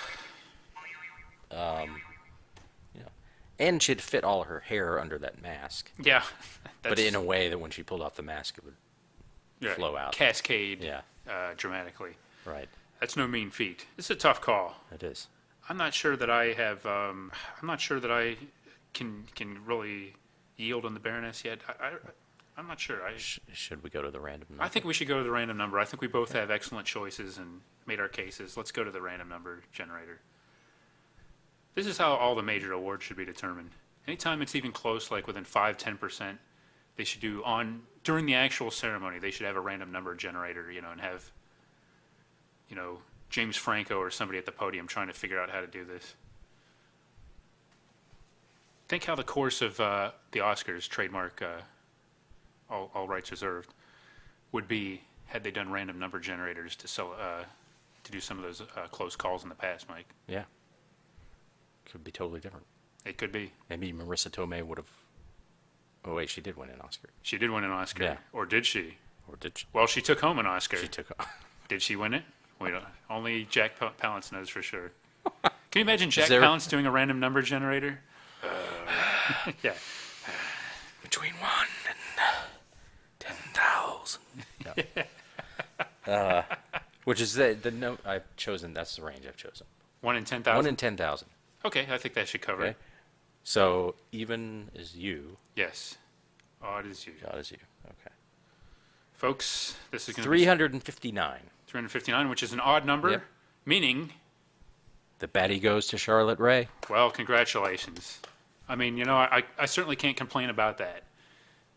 Speaker 3: And she'd fit all her hair under that mask.
Speaker 2: Yeah.
Speaker 3: But in a way that when she pulled off the mask, it would flow out.
Speaker 2: Cascade dramatically.
Speaker 3: Right.
Speaker 2: That's no mean feat. It's a tough call.
Speaker 3: It is.
Speaker 2: I'm not sure that I have. I'm not sure that I can really yield on the Baroness yet. I'm not sure.
Speaker 3: Should we go to the random number?
Speaker 2: I think we should go to the random number. I think we both have excellent choices and made our cases. Let's go to the random number generator. This is how all the major awards should be determined. Anytime it's even close, like within 5-10%, they should do during the actual ceremony. They should have a random number generator, and have, James Franco or somebody at the podium trying to figure out how to do this. Think how the course of the Oscars, trademark, all rights reserved, would be had they done random number generators to do some of those close calls in the past, Mike.
Speaker 3: Yeah. Could be totally different.
Speaker 2: It could be.
Speaker 3: Maybe Marissa Tomei would have. Oh wait, she did win an Oscar.
Speaker 2: She did win an Oscar. Yeah. Or did she?
Speaker 3: Or did she?
Speaker 2: Well, she took home an Oscar.
Speaker 3: She took.
Speaker 2: Did she win it? We don't. Only Jack Palance knows for sure. Can you imagine Jack Palance doing a random number generator? Yeah.
Speaker 3: Between 1 and 10,000. Which is the note I've chosen. That's the range I've chosen.
Speaker 2: 1 in 10,000.
Speaker 3: 1 in 10,000.
Speaker 2: Okay, I think that should cover it.
Speaker 3: So even is you.
Speaker 2: Yes. Odd is you.
Speaker 3: Odd is you. Okay.
Speaker 2: Folks, this is going to
Speaker 3: 359.
Speaker 2: 359, which is an odd number, meaning
Speaker 3: the Batty goes to Charlotte Rae.
Speaker 2: Well, congratulations. I mean, I certainly can't complain about that.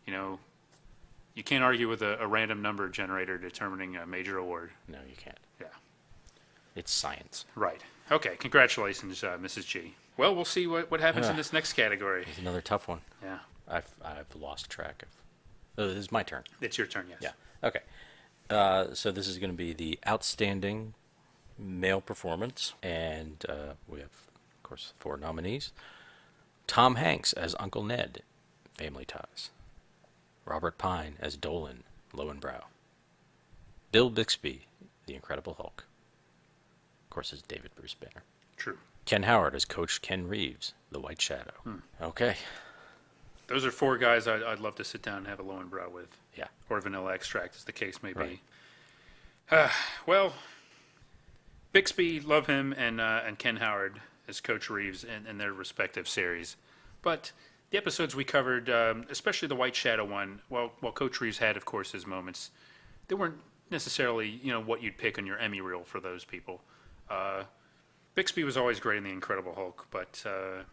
Speaker 2: You can't argue with a random number generator determining a major award.
Speaker 3: No, you can't.
Speaker 2: Yeah.
Speaker 3: It's science.
Speaker 2: Right. Okay, congratulations, Mrs. G. Well, we'll see what happens in this next category.
Speaker 3: It's another tough one.
Speaker 2: Yeah.
Speaker 3: I've lost track of. Oh, this is my turn.
Speaker 2: It's your turn, yes.
Speaker 3: Yeah. Okay. So this is going to be the outstanding male performance, and we have, of course, 4 nominees. Tom Hanks as Uncle Ned, Family Ties. Robert Pine as Dolan, Lowenbrow. Bill Bixby, The Incredible Hulk. Of course, as David Bruce Banner.
Speaker 2: True.
Speaker 3: Ken Howard as Coach Ken Reeves, The White Shadow. Okay.
Speaker 2: Those are 4 guys I'd love to sit down and have a Lowenbrow with.
Speaker 3: Yeah.
Speaker 2: Or vanilla extract, as the case may be.
Speaker 3: Right.
Speaker 2: Well, Bixby, love him, and Ken Howard as Coach Reeves in their respective series. But the episodes we covered, especially the White Shadow one, while Coach Reeves had, of course, his moments, they weren't necessarily, what you'd pick on your Emmy reel for those people. Bixby was always great in The Incredible Hulk, but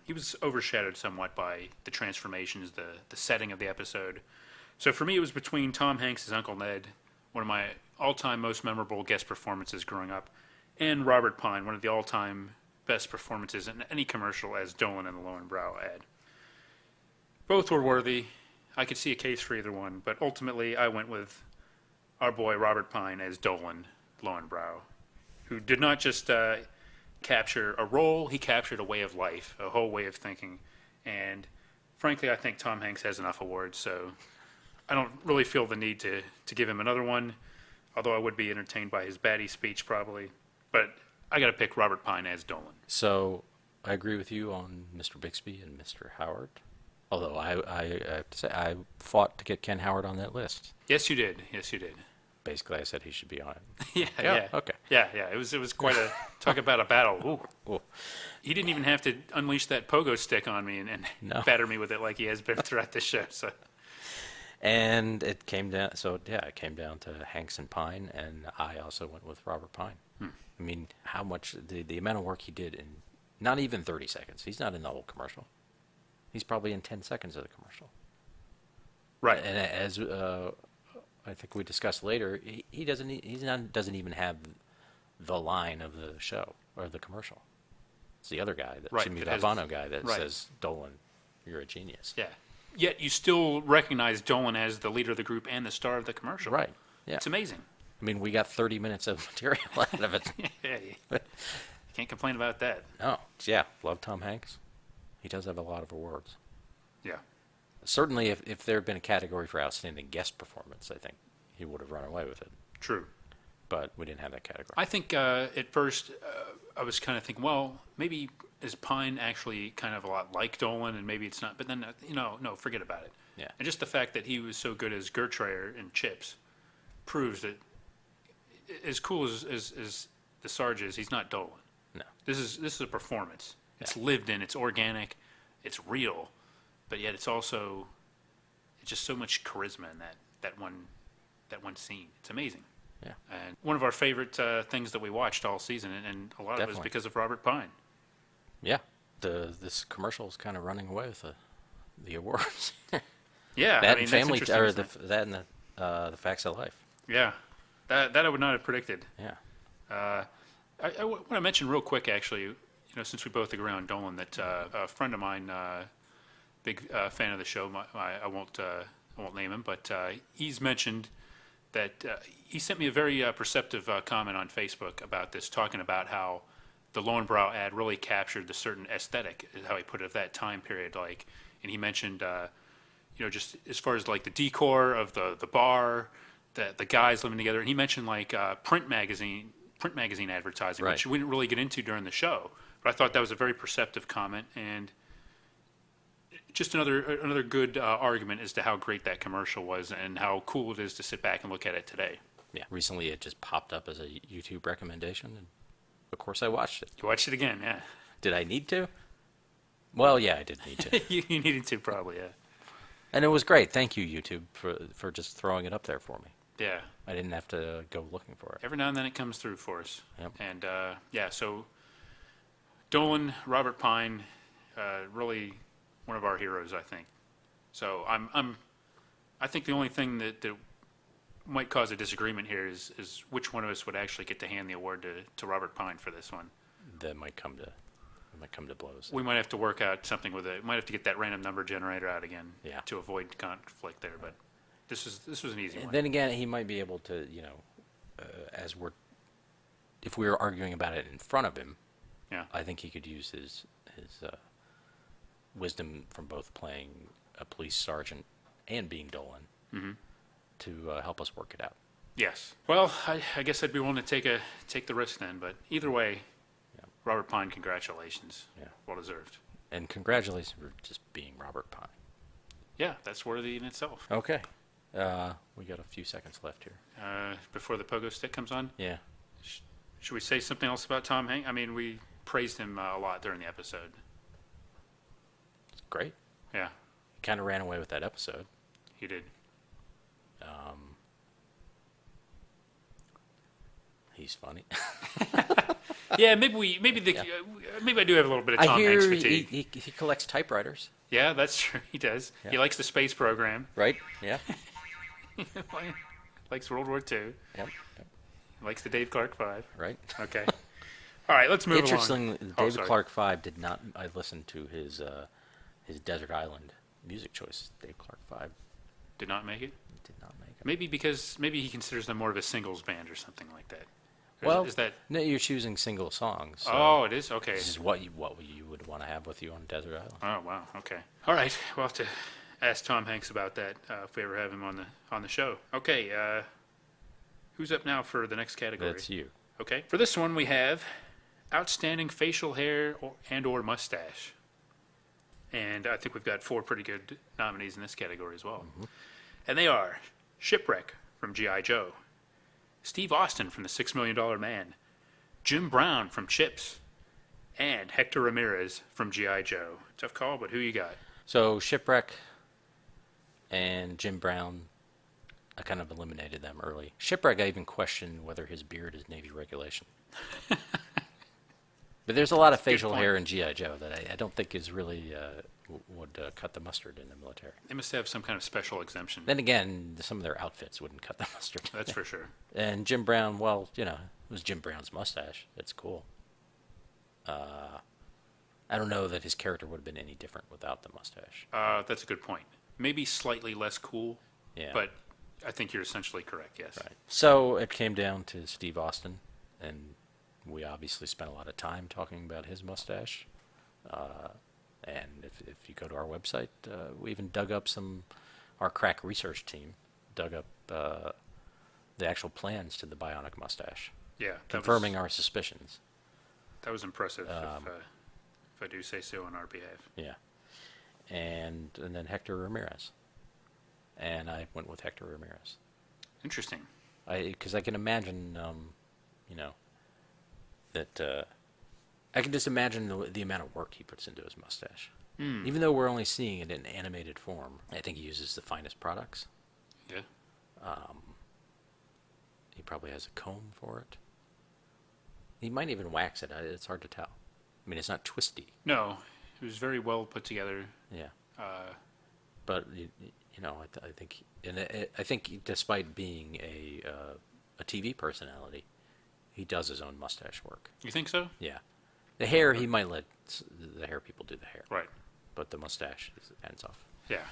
Speaker 2: he was overshadowed somewhat by the transformations, the setting of the episode. So for me, it was between Tom Hanks as Uncle Ned, one of my all-time most memorable guest performances growing up, and Robert Pine, one of the all-time best performances in any commercial as Dolan in the Lowenbrow ad. Both were worthy. I could see a case for either one, but ultimately I went with our boy Robert Pine as Dolan Lowenbrow, who did not just capture a role, he captured a way of life, a whole way of thinking. And frankly, I think Tom Hanks has enough awards, so I don't really feel the need to give him another one, although I would be entertained by his Batty speech probably. But I got to pick Robert Pine as Dolan.
Speaker 3: So I agree with you on Mr. Bixby and Mr. Howard. Although I have to say, I fought to get Ken Howard on that list.
Speaker 2: Yes, you did. Yes, you did.
Speaker 3: Basically, I said he should be on it.
Speaker 2: Yeah.
Speaker 3: Okay.
Speaker 2: Yeah. It was quite a talk about a battle. Ooh.
Speaker 3: Ooh.
Speaker 2: He didn't even have to unleash that pogo stick on me and
Speaker 3: No.
Speaker 2: batter me with it like he has been throughout the show. So
Speaker 3: And it came down. So yeah, it came down to Hanks and Pine, and I also went with Robert Pine. I mean, how much the amount of work he did in not even 30 seconds. He's not in the whole commercial. He's probably in 10 seconds of the commercial.
Speaker 2: right.
Speaker 3: And as I think we discussed later, he doesn't even have the line of the show or the commercial. It's the other guy, the
Speaker 2: Right,
Speaker 3: Jimmy
Speaker 2: that has-
Speaker 3: Valvano guy, that
Speaker 2: right.
Speaker 3: says, "Dolan, you're a genius."
Speaker 2: Yeah. Yet you still recognize Dolan as the leader of the group and the star of the commercial.
Speaker 3: Right. Yeah.
Speaker 2: It's amazing.
Speaker 3: I mean, we got 30 minutes of material out of it.
Speaker 2: Yeah. Can't complain about that.
Speaker 3: No. Yeah. Love Tom Hanks. He does have a lot of awards.
Speaker 2: Yeah.
Speaker 3: Certainly, if there had been a category for outstanding guest performance, I think he would have run away with it.
Speaker 2: True.
Speaker 3: But we didn't have that category.
Speaker 2: I think at first I was kind of thinking, well, maybe is Pine actually kind of a lot like Dolan, and maybe it's not. But then, no, forget about it.
Speaker 3: Yeah.
Speaker 2: And just the fact that he was so good as Gertrude in Chips proves that as cool as the Sarge is, he's not Dolan.
Speaker 3: No.
Speaker 2: This is a performance. It's lived in. It's organic. It's real. But yet it's just so much charisma in that one scene. It's amazing.
Speaker 3: Yeah.
Speaker 2: And one of our favorite things that we watched all season, and a lot of it was
Speaker 3: Definitely.
Speaker 2: because of Robert Pine.
Speaker 3: Yeah. This commercial is kind of running away with the awards.
Speaker 2: Yeah,
Speaker 3: That
Speaker 2: I mean,
Speaker 3: and family,
Speaker 2: that's
Speaker 3: or
Speaker 2: interesting, isn't it?
Speaker 3: that and the facts of life.
Speaker 2: Yeah, that I would not have predicted.
Speaker 3: Yeah.
Speaker 2: I want to mention real quick, actually, since we both agree on Dolan, that a friend of mine, big fan of the show, I won't name him, but he's mentioned that he sent me a very perceptive comment on Facebook about this, talking about how the Lowenbrow ad really captured the certain aesthetic, is how he put it, of that time period. Like, and he mentioned, just as far as like the decor of the bar, the guys living together, and he mentioned like print magazine advertising,
Speaker 3: Right.
Speaker 2: which we didn't really get into during the show. But I thought that was a very perceptive comment, and just another good argument as to how great that commercial was and how cool it is to sit back and look at it today.
Speaker 3: Yeah. Recently, it just popped up as a YouTube recommendation, and of course, I watched it.
Speaker 2: You watched it again, yeah.
Speaker 3: Did I need to? Well, yeah, I did need to.
Speaker 2: you needed to probably, yeah.
Speaker 3: And it was great. Thank you, YouTube, for just throwing it up there for me.
Speaker 2: Yeah.
Speaker 3: I didn't have to go looking for it.
Speaker 2: Every now and then it comes through for us.
Speaker 3: Yep.
Speaker 2: And so Dolan, Robert Pine, really one of our heroes, I think. So I think the only thing that might cause a disagreement here is which one of us would actually get to hand the award to Robert Pine for this one.
Speaker 3: That might come to blows.
Speaker 2: We might have to work out something with it. Might have to get that random number generator out again
Speaker 3: Yeah.
Speaker 2: to avoid conflict there. But This was an easy one.
Speaker 3: Then again, he might be able to, if we were arguing about it in front of him,
Speaker 2: Yeah.
Speaker 3: I think he could use his wisdom from both playing a police sergeant and being Dolan to help us work it out.
Speaker 2: Yes. Well, I guess I'd be willing to take the risk then. But either way, Robert Pine, congratulations.
Speaker 3: Yeah.
Speaker 2: Well deserved.
Speaker 3: And congratulations for just being Robert Pine.
Speaker 2: Yeah, that's worthy in itself.
Speaker 3: Okay. We got a few seconds left here.
Speaker 2: Before the pogo stick comes on,
Speaker 3: Yeah.
Speaker 2: should we say something else about Tom Hanks? I mean, we praised him a lot during the episode.
Speaker 3: It's great.
Speaker 2: Yeah,
Speaker 3: He kind of ran away with that episode.
Speaker 2: he did.
Speaker 3: He's funny.
Speaker 2: Yeah, maybe I do have a little bit of
Speaker 3: I
Speaker 2: Tom
Speaker 3: hear
Speaker 2: Hanks
Speaker 3: he,
Speaker 2: fatigue.
Speaker 3: he collects typewriters,
Speaker 2: Yeah, that's true. He does.
Speaker 3: Yeah.
Speaker 2: He likes the space program.
Speaker 3: right? Yeah.
Speaker 2: Likes World War II.
Speaker 3: Yep.
Speaker 2: Likes the Dave Clark 5.
Speaker 3: Right.
Speaker 2: Okay. All right, let's move along.
Speaker 3: Interestingly,
Speaker 2: Oh,
Speaker 3: David
Speaker 2: sorry.
Speaker 3: Clark 5 did not. I listened to his Desert Island music choice. Dave Clark 5
Speaker 2: Did not make it.
Speaker 3: did not make it.
Speaker 2: Maybe he considers them more of a singles band or something like that. Or
Speaker 3: Well,
Speaker 2: is that?
Speaker 3: no, you're choosing single songs. So
Speaker 2: Oh, it is. Okay.
Speaker 3: this is what you would want to have with you on Desert Island.
Speaker 2: Oh, wow. Okay. All right. We'll have to ask Tom Hanks about that if we ever have him on the show. Okay. Who's up now for the next category?
Speaker 3: That's you.
Speaker 2: Okay. For this one, we have outstanding facial hair or mustache. And I think we've got 4 pretty good nominees in this category as well. And they are Shipwreck from G.I. Joe, Steve Austin from The $6 Million Man, Jim Brown from Chips, and Hector Ramirez from G.I. Joe. Tough call, but who you got?
Speaker 3: So Shipwreck and Jim Brown, I kind of eliminated them early. Shipwreck, I even questioned whether his beard is Navy regulation. But there's a lot of
Speaker 2: Good
Speaker 3: facial
Speaker 2: point.
Speaker 3: hair in G.I. Joe that I don't think is really would cut the mustard in the military.
Speaker 2: They must have some kind of special exemption.
Speaker 3: Then again, some of their outfits wouldn't cut the mustard.
Speaker 2: That's for sure.
Speaker 3: And Jim Brown, well, it was Jim Brown's mustache. It's cool. I don't know that his character would have been any different without the mustache.
Speaker 2: That's a good point. Maybe slightly less cool,
Speaker 3: Yeah.
Speaker 2: but I think you're essentially correct, yes.
Speaker 3: Right. So it came down to Steve Austin, and we obviously spent a lot of time talking about his mustache. And if you go to our website, we even dug up our crack research team dug up the actual plans to the bionic mustache,
Speaker 2: Yeah.
Speaker 3: confirming our suspicions.
Speaker 2: That was impressive, if I do say so on our behalf.
Speaker 3: Yeah. And then Hector Ramirez. And I went with Hector Ramirez.
Speaker 2: Interesting.
Speaker 3: Because I can imagine, that I can just imagine the amount of work he puts into his mustache. Even though we're only seeing it in animated form, I think he uses the finest products.
Speaker 2: Yeah.
Speaker 3: He probably has a comb for it. He might even wax it. It's hard to tell. I mean, it's not twisty.
Speaker 2: No, it was very well put together.
Speaker 3: Yeah.
Speaker 2: Uh,
Speaker 3: But I think, I think despite being a TV personality, he does his own mustache work.
Speaker 2: you think so?
Speaker 3: Yeah, the hair he might let the hair people do the hair,
Speaker 2: Right.
Speaker 3: but the mustache is hands off.
Speaker 2: Yeah.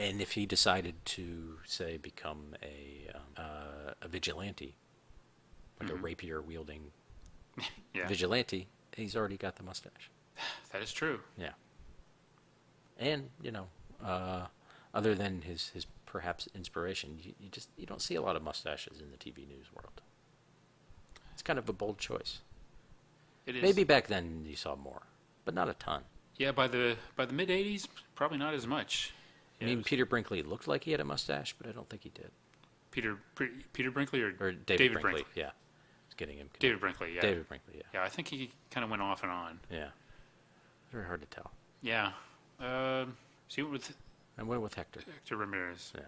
Speaker 3: And if he decided to say become a vigilante, like a rapier wielding
Speaker 2: Yeah.
Speaker 3: vigilante, he's already got the mustache.
Speaker 2: That is true.
Speaker 3: Yeah. And, other than his perhaps inspiration, you don't see a lot of mustaches in the TV news world. It's kind of a bold choice.
Speaker 2: It is.
Speaker 3: Maybe back then you saw more, but not a ton.
Speaker 2: Yeah, by the mid '80s, probably not as much.
Speaker 3: I mean, Peter Brinkley looked like he had a mustache, but I don't think he did.
Speaker 2: Peter Brinkley
Speaker 3: Or David Brinkley. Yeah. I was getting him.
Speaker 2: David Brinkley. Yeah.
Speaker 3: David Brinkley, yeah.
Speaker 2: Yeah, I think he kind of went off and on.
Speaker 3: Yeah. Very hard to tell.
Speaker 2: Yeah. See with
Speaker 3: I went with Hector.
Speaker 2: Hector Ramirez.
Speaker 3: Yeah.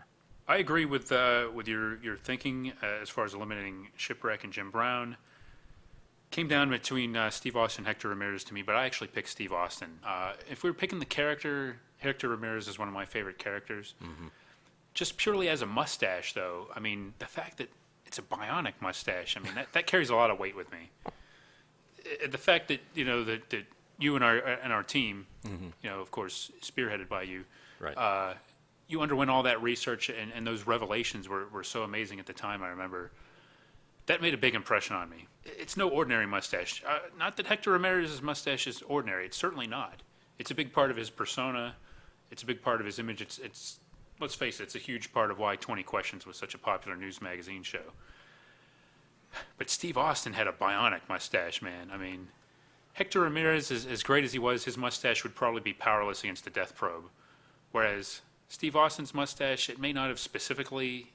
Speaker 2: I agree with your thinking as far as eliminating Shipwreck and Jim Brown. Came down between Steve Austin and Hector Ramirez to me, but I actually picked Steve Austin. If we were picking the character, Hector Ramirez is one of my favorite characters. Mm-hmm. Just purely as a mustache, though, I mean, the fact that it's a bionic mustache, I mean, that carries a lot of weight with me. The fact that, that you and our team, of course, spearheaded by you,
Speaker 3: Right.
Speaker 2: you underwent all that research and those revelations were so amazing at the time, I remember. That made a big impression on me. It's no ordinary mustache. Not that Hector Ramirez's mustache is ordinary. It's certainly not. It's a big part of his persona. It's a big part of his image. It's let's face it, it's a huge part of why 20 Questions was such a popular news magazine show. But Steve Austin had a bionic mustache, man. I mean, Hector Ramirez, as great as he was, his mustache would probably be powerless against the death probe. Whereas Steve Austin's mustache, it may not have specifically,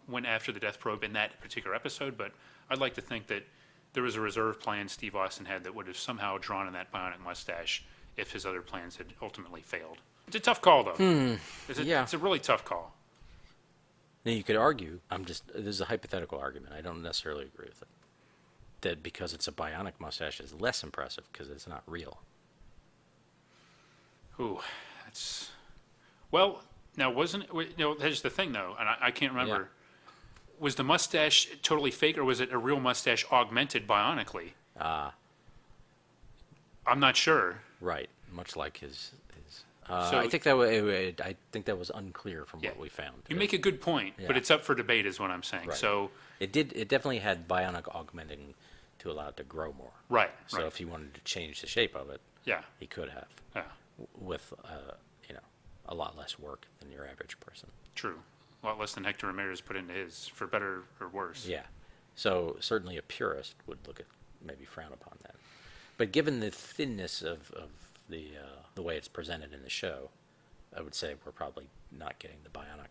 Speaker 2: went after the death probe in that particular episode, but I'd like to think that there was a reserve plan Steve Austin had that would have somehow drawn in that bionic mustache if his other plans had ultimately failed. It's a tough call, though. It's a really tough call.
Speaker 3: Now, you could argue, this is a hypothetical argument, I don't necessarily agree with it, that because it's a bionic mustache is less impressive because it's not real.
Speaker 2: Ooh, that's... Well, now wasn't it... here's the thing, though, and I can't remember. Yeah. Was the mustache totally fake, or was it a real mustache augmented bionically? I'm not sure.
Speaker 3: Right, much like his
Speaker 2: so,
Speaker 3: I think that was unclear from what we found.
Speaker 2: You make a good point, but it's up for debate, is what I'm saying.
Speaker 3: Right.
Speaker 2: So
Speaker 3: it definitely had bionic augmenting to allow it to grow more.
Speaker 2: Right.
Speaker 3: So if he wanted to change the shape of it, he could have.
Speaker 2: Yeah.
Speaker 3: With a lot less work than your average person.
Speaker 2: True. A lot less than Hector Ramirez put into his, for better or worse.
Speaker 3: Yeah. So certainly a purist would maybe frown upon that. But given the thinness of the way it's presented in the show, I would say we're probably not getting the bionic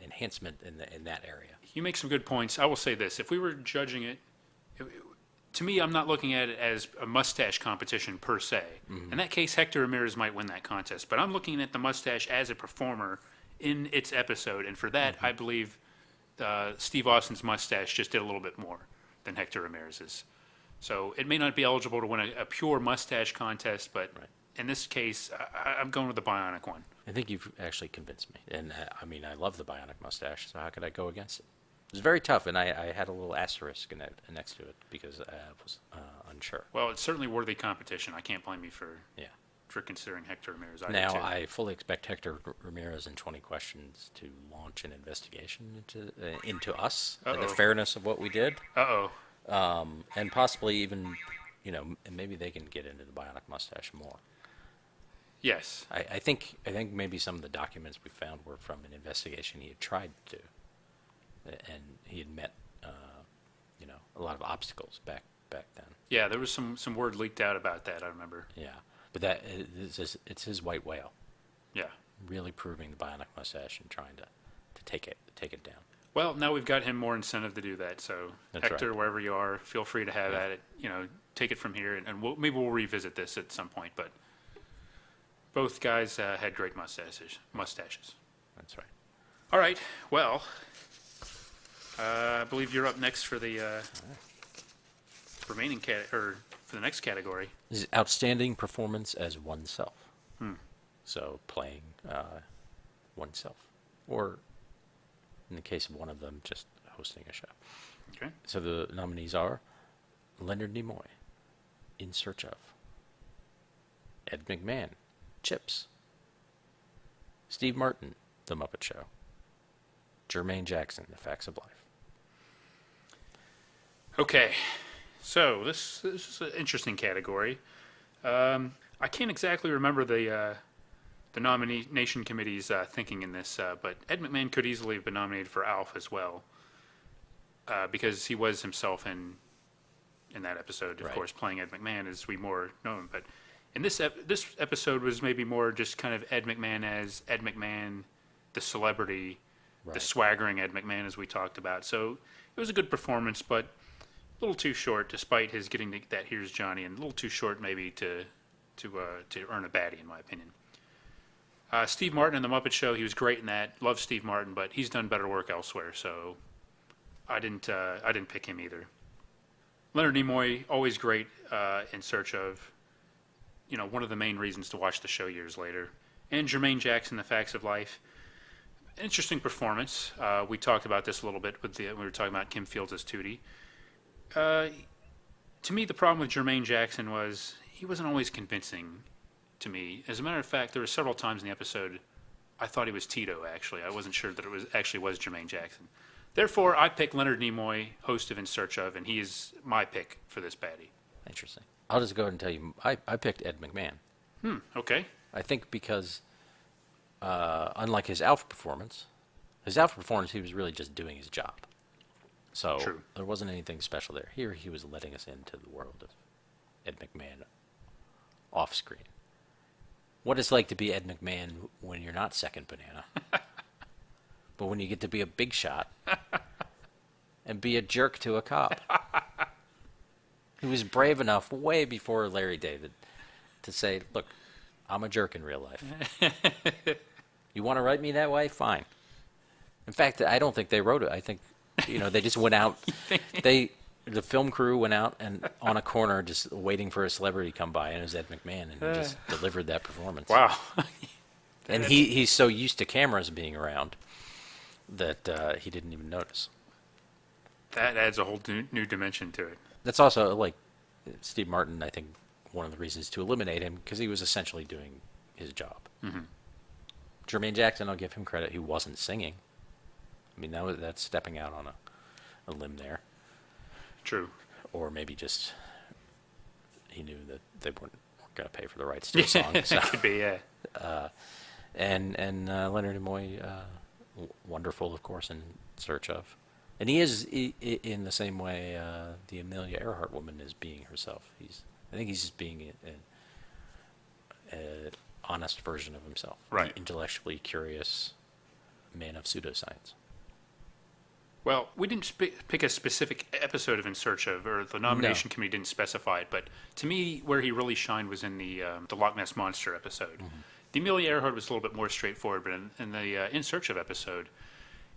Speaker 3: enhancement in that area.
Speaker 2: You make some good points. I will say this: if we were judging it, to me, I'm not looking at it as a mustache competition per se. Mm-hmm. In that case, Hector Ramirez might win that contest. But I'm looking at the mustache as a performer in its episode, and for that, I believe Steve Austin's mustache just did a little bit more than Hector Ramirez's. So it may not be eligible to win a pure mustache contest, but in this case, I'm going with the bionic one.
Speaker 3: I think you've actually convinced me. And I love the bionic mustache, so how could I go against it? It was very tough, and I had a little asterisk next to it because I was unsure.
Speaker 2: Well, it's certainly worthy competition. I can't blame you for considering Hector Ramirez.
Speaker 3: I fully expect Hector Ramirez in 20 Questions to launch an investigation into us and the fairness of what we did. And possibly even, maybe they can get into the bionic mustache more.
Speaker 2: Yes.
Speaker 3: I think maybe some of the documents we found were from an investigation he had tried to do. And he had met, a lot of obstacles back then.
Speaker 2: Yeah, there was some word leaked out about that, I remember.
Speaker 3: Yeah, but it's his white whale.
Speaker 2: Yeah.
Speaker 3: Really proving the bionic mustache and trying to take it down.
Speaker 2: Well, now we've got him more incentive to do that. So,
Speaker 3: That's
Speaker 2: Hector,
Speaker 3: right.
Speaker 2: wherever you are, feel free to have at it. Take it from here, and maybe we'll revisit this at some point. But both guys had great mustaches.
Speaker 3: That's right.
Speaker 2: All right. Well, I believe you're up next for the remaining for the next category.
Speaker 3: This is outstanding performance as oneself. So playing oneself, or in the case of one of them, just hosting a show.
Speaker 2: Okay.
Speaker 3: So the nominees are Leonard Nimoy, In Search of, Ed McMahon, Chips, Steve Martin, The Muppet Show, Jermaine Jackson, The Facts of Life.
Speaker 2: Okay, so this is an interesting category. I can't exactly remember the nomination committee's thinking in this, but Ed McMahon could easily have been nominated for Alf as well, because he was himself in that episode, of course, playing Ed McMahon as we more know him. But in this episode was maybe more just kind of Ed McMahon as Ed McMahon, the celebrity, the swaggering Ed McMahon, as we talked about. So it was a good performance, but a little too short, despite his getting that "Here's Johnny," and a little too short maybe to earn a Batty, in my opinion. Steve Martin in The Muppet Show, he was great in that. Love Steve Martin, but he's done better work elsewhere, so I didn't pick him either. Leonard Nimoy, always great in Search of, one of the main reasons to watch the show years later. And Jermaine Jackson, The Facts of Life. Interesting performance. We talked about this a little bit when we were talking about Kim Fields as Tootie. To me, the problem with Jermaine Jackson was he wasn't always convincing to me. As a matter of fact, there were several times in the episode I thought he was Tito, actually. I wasn't sure that it was Jermaine Jackson. Therefore, I picked Leonard Nimoy, host of In Search Of, and he is my pick for this baddie.
Speaker 3: Interesting. I'll just go ahead and tell you, I picked Ed McMahon.
Speaker 2: Okay.
Speaker 3: I think because, unlike his Alpha performance, he was really just doing his job. So
Speaker 2: True.
Speaker 3: There wasn't anything special there. Here he was letting us into the world of Ed McMahon off screen. What it's like to be Ed McMahon when you're not second banana. But when you get to be a big shot and be a jerk to a cop. He was brave enough way before Larry David to say, look, I'm a jerk in real life. You want to write me that way? Fine. In fact, I don't think they wrote it. I think, they just went out. The film crew went out and on a corner just waiting for a celebrity to come by, and it was Ed McMahon, and he just delivered that performance.
Speaker 2: Wow.
Speaker 3: And he's so used to cameras being around that he didn't even notice.
Speaker 2: That adds a whole new dimension to it.
Speaker 3: That's also, like, Steve Martin, I think, one of the reasons to eliminate him, because he was essentially doing his job.
Speaker 2: Mm-hmm.
Speaker 3: Jermaine Jackson, I'll give him credit, he wasn't singing. I mean, that's stepping out on a limb there.
Speaker 2: True.
Speaker 3: Or maybe just he knew that they weren't going to pay for the rights to the song. So.
Speaker 2: It could be, yeah.
Speaker 3: And Leonard Nimoy, wonderful, of course, in Search Of. And he is in the same way the Amelia Earhart woman is being herself. I think he's just being an honest version of himself.
Speaker 2: Right.
Speaker 3: The intellectually curious man of pseudoscience.
Speaker 2: Well, we didn't pick a specific episode of In Search Of, or the nomination committee didn't specify it, but to me, where he really shined was in the Loch Ness Monster episode. Mm-hmm. The Amelia Earhart was a little bit more straightforward, but in the In Search Of episode,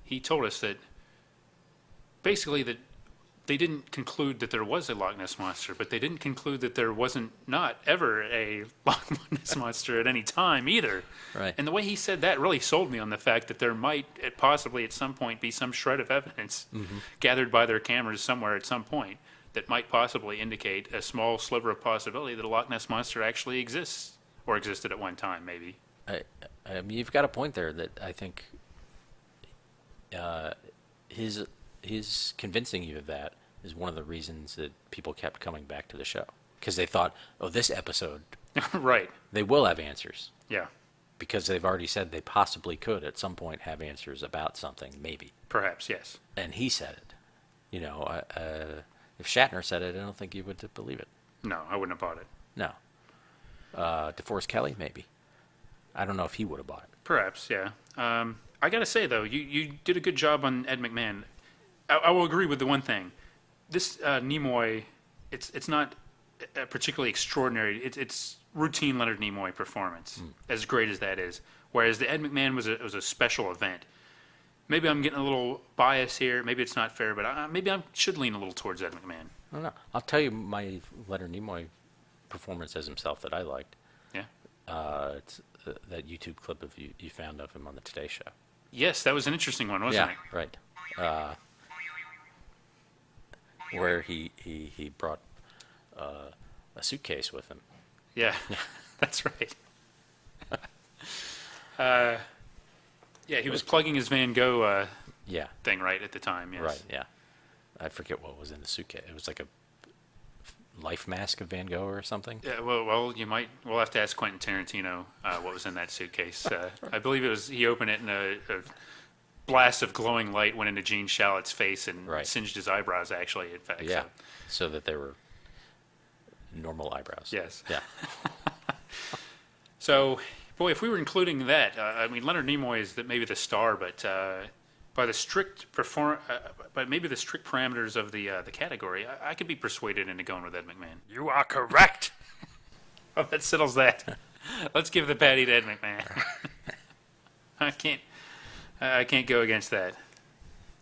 Speaker 2: he told us that basically that they didn't conclude that there was a Loch Ness Monster, but they didn't conclude that there wasn't not ever a Loch Ness Monster at any time either.
Speaker 3: Right.
Speaker 2: And the way he said that really sold me on the fact that there might possibly at some point be some shred of evidence gathered by their cameras somewhere at some point that might possibly indicate a small sliver of possibility that a Loch Ness Monster actually exists, or existed at one time, maybe.
Speaker 3: I mean, you've got a point there that I think his convincing you of that is one of the reasons that people kept coming back to the show. Because they thought, this episode,
Speaker 2: right,
Speaker 3: they will have answers.
Speaker 2: Yeah.
Speaker 3: Because they've already said they possibly could at some point have answers about something, maybe.
Speaker 2: Perhaps, yes.
Speaker 3: And he said it. If Shatner said it, I don't think you would believe it.
Speaker 2: No, I wouldn't have bought it.
Speaker 3: No. DeForest Kelley, maybe. I don't know if he would have bought it.
Speaker 2: Perhaps, yeah. I got to say, though, you did a good job on Ed McMahon. I will agree with the one thing. This Nimoy, it's not particularly extraordinary. It's routine Leonard Nimoy performance, as great as that is. Whereas the Ed McMahon was a special event. Maybe I'm getting a little biased here. Maybe it's not fair, but maybe I should lean a little towards Ed McMahon.
Speaker 3: I don't know. I'll tell you my Leonard Nimoy performance as himself that I liked.
Speaker 2: Yeah.
Speaker 3: It's that YouTube clip of you found of him on the Today Show.
Speaker 2: Yes, that was an interesting one, wasn't it?
Speaker 3: Yeah, right. Where he brought a suitcase with him.
Speaker 2: Yeah, that's right. Yeah, he was plugging his Van Gogh thing right at the time. Yes.
Speaker 3: Right. Yeah. I forget what was in the suitcase. It was like a life mask of Van Gogh or something.
Speaker 2: Yeah. Well, we'll have to ask Quentin Tarantino what was in that suitcase. I believe it was. He opened it and a blast of glowing light went into Gene Shalit's face and singed his eyebrows. Actually, in fact.
Speaker 3: Yeah. So that they were normal eyebrows.
Speaker 2: Yes.
Speaker 3: Yeah.
Speaker 2: So, boy, if we were including that, Leonard Nimoy is maybe the star, but by the strict maybe the strict parameters of the category, I could be persuaded into going with Ed McMahon.
Speaker 3: You are correct.
Speaker 2: Oh, that settles that. Let's give the patty to Ed McMahon. I can't go against that.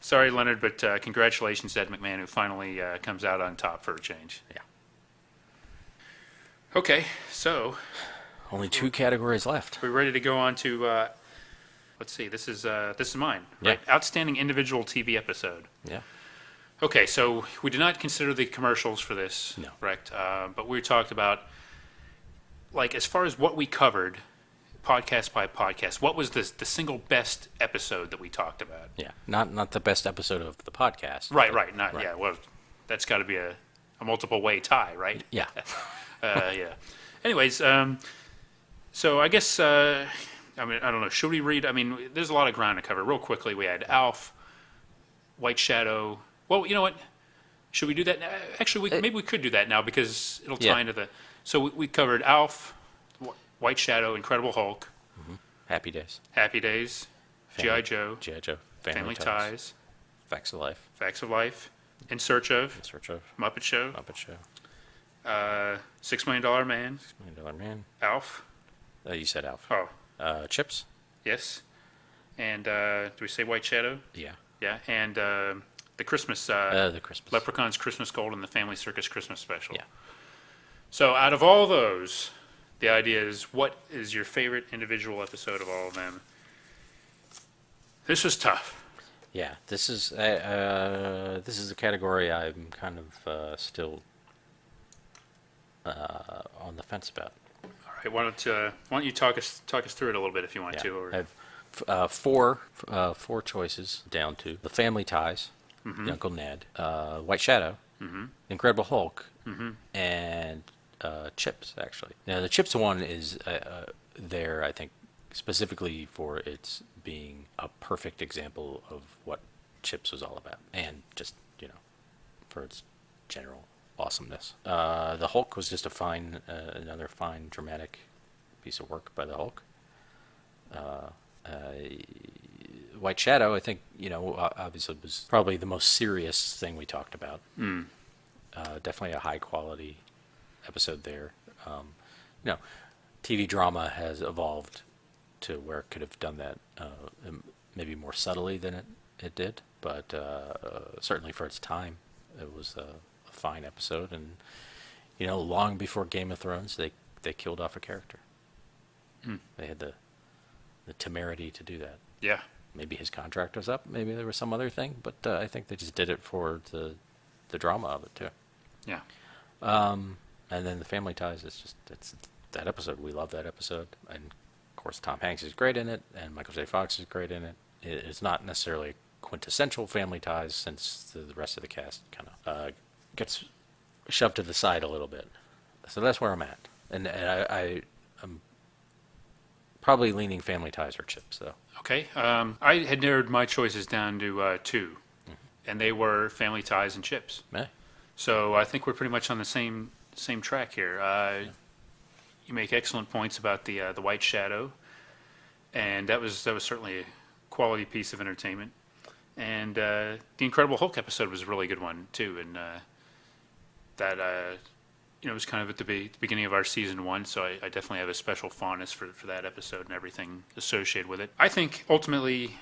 Speaker 2: Sorry, Leonard, but congratulations to Ed McMahon, who finally comes out on top for a change.
Speaker 3: Yeah.
Speaker 2: Okay, so
Speaker 3: only 2 categories left.
Speaker 2: We're ready to go on to. Let's see. This is mine. Right.
Speaker 3: Yeah.
Speaker 2: Outstanding individual TV episode.
Speaker 3: Yeah.
Speaker 2: Okay, so we did not consider the commercials for this.
Speaker 3: No.
Speaker 2: Correct. But we talked about like as far as what we covered, podcast by podcast, what was the single best episode that we talked about?
Speaker 3: Yeah, not the best episode of the podcast.
Speaker 2: Right,
Speaker 3: but-
Speaker 2: right. Not yeah. Well, that's got to be a multiple way tie, right?
Speaker 3: Yeah.
Speaker 2: Yeah. Anyways, so I guess I mean I don't know. Should we read? I mean, there's a lot of ground to cover. Real quickly, we had Alf, White Shadow. Well, you know what? Should we do that now? Actually, maybe we could do that now because it'll tie
Speaker 3: Yeah.
Speaker 2: into the. So we covered Alf, White Shadow, Incredible Hulk,
Speaker 3: Happy Days.
Speaker 2: Happy Days, G.I. Joe,
Speaker 3: G.I. Joe.
Speaker 2: Family Ties,
Speaker 3: Facts of Life.
Speaker 2: Facts of Life, In Search of,
Speaker 3: In Search of.
Speaker 2: Muppet Show,
Speaker 3: Muppet Show.
Speaker 2: $6 Million Man,
Speaker 3: $1 Million Man.
Speaker 2: Alf.
Speaker 3: You said Alf.
Speaker 2: Oh,
Speaker 3: Chips.
Speaker 2: yes. And do we say White Shadow?
Speaker 3: Yeah.
Speaker 2: Yeah. And the Christmas,
Speaker 3: The Christmas.
Speaker 2: Leprechaun's Christmas Gold and the Family Circus Christmas Special.
Speaker 3: Yeah.
Speaker 2: So out of all those, the idea is, what is your favorite individual episode of all of them? This was tough.
Speaker 3: Yeah, this is a category I'm kind of still on the fence about.
Speaker 2: All right, why don't you talk us through it a little bit if you want
Speaker 3: Yeah,
Speaker 2: to? Or,
Speaker 3: I have four choices down to the Family Ties, the Uncle Ned, White Shadow, Incredible Hulk, and Chips. Actually, now the Chips one is there, I think, specifically for its being a perfect example of what Chips was all about, and just for its general awesomeness. The Hulk was just another fine dramatic piece of work by the Hulk. White Shadow, I think, obviously was probably the most serious thing we talked about. Definitely a high quality episode there. TV drama has evolved to where it could have done that maybe more subtly than it did, but certainly for its time, it was a fine episode. And long before Game of Thrones, they killed off a character. They had the temerity to do that.
Speaker 2: yeah.
Speaker 3: Maybe his contract was up. Maybe there was some other thing, but I think they just did it for the drama of it too.
Speaker 2: Yeah.
Speaker 3: And then the Family Ties it's that episode. We love that episode, and of course Tom Hanks is great in it, and Michael J. Fox is great in it. It's not necessarily quintessential Family Ties, since the rest of the cast kind of gets shoved to the side a little bit. So that's where I'm at, and I'm probably leaning Family Ties or Chips though.
Speaker 2: Okay. I had narrowed my choices down to two, and they were Family Ties and Chips.
Speaker 3: Yeah.
Speaker 2: So I think we're pretty much on the same track here. You make excellent points about the White Shadow, and that was certainly a quality piece of entertainment. And the Incredible Hulk episode was a really good one too, and that was kind of at the beginning of our season one, so I definitely have a special fondness for that episode and everything associated with it. I think ultimately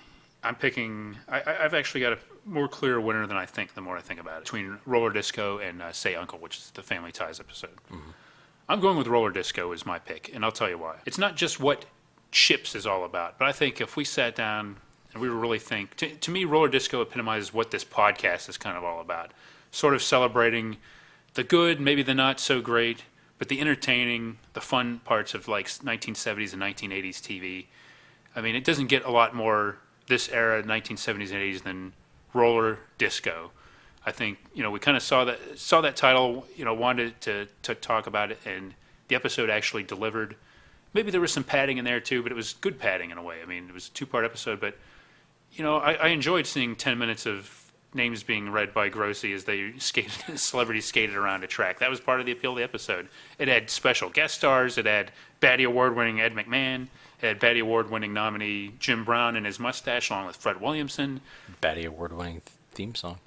Speaker 2: I'm picking. I've actually got a more clear winner than I think. The more I think about it, between Roller Disco and Say Uncle, which is the Family Ties episode. I'm going with Roller Disco as my pick, and I'll tell you why. It's not just what Chips is all about, but I think if we sat down and we were really to me, Roller Disco epitomizes what this podcast is kind of all about. Sort of celebrating the good, maybe the not so great, but the entertaining, the fun parts of like 1970s and 1980s TV. I mean, it doesn't get a lot more this era, 1970s and 80s, than Roller Disco. I think we kind of saw that title, wanted to talk about it, and the episode actually delivered. Maybe there was some padding in there too, but it was good padding in a way. I mean, it was a 2-part episode, but I enjoyed seeing 10 minutes of names being read by Grossi as they celebrities skated around a track. That was part of the appeal of the episode. It had special guest stars. It had Batty Award-winning Ed McMahon. It had Batty Award-winning nominee Jim Brown and his mustache, along with Fred Williamson.
Speaker 3: Batty Award-winning theme song.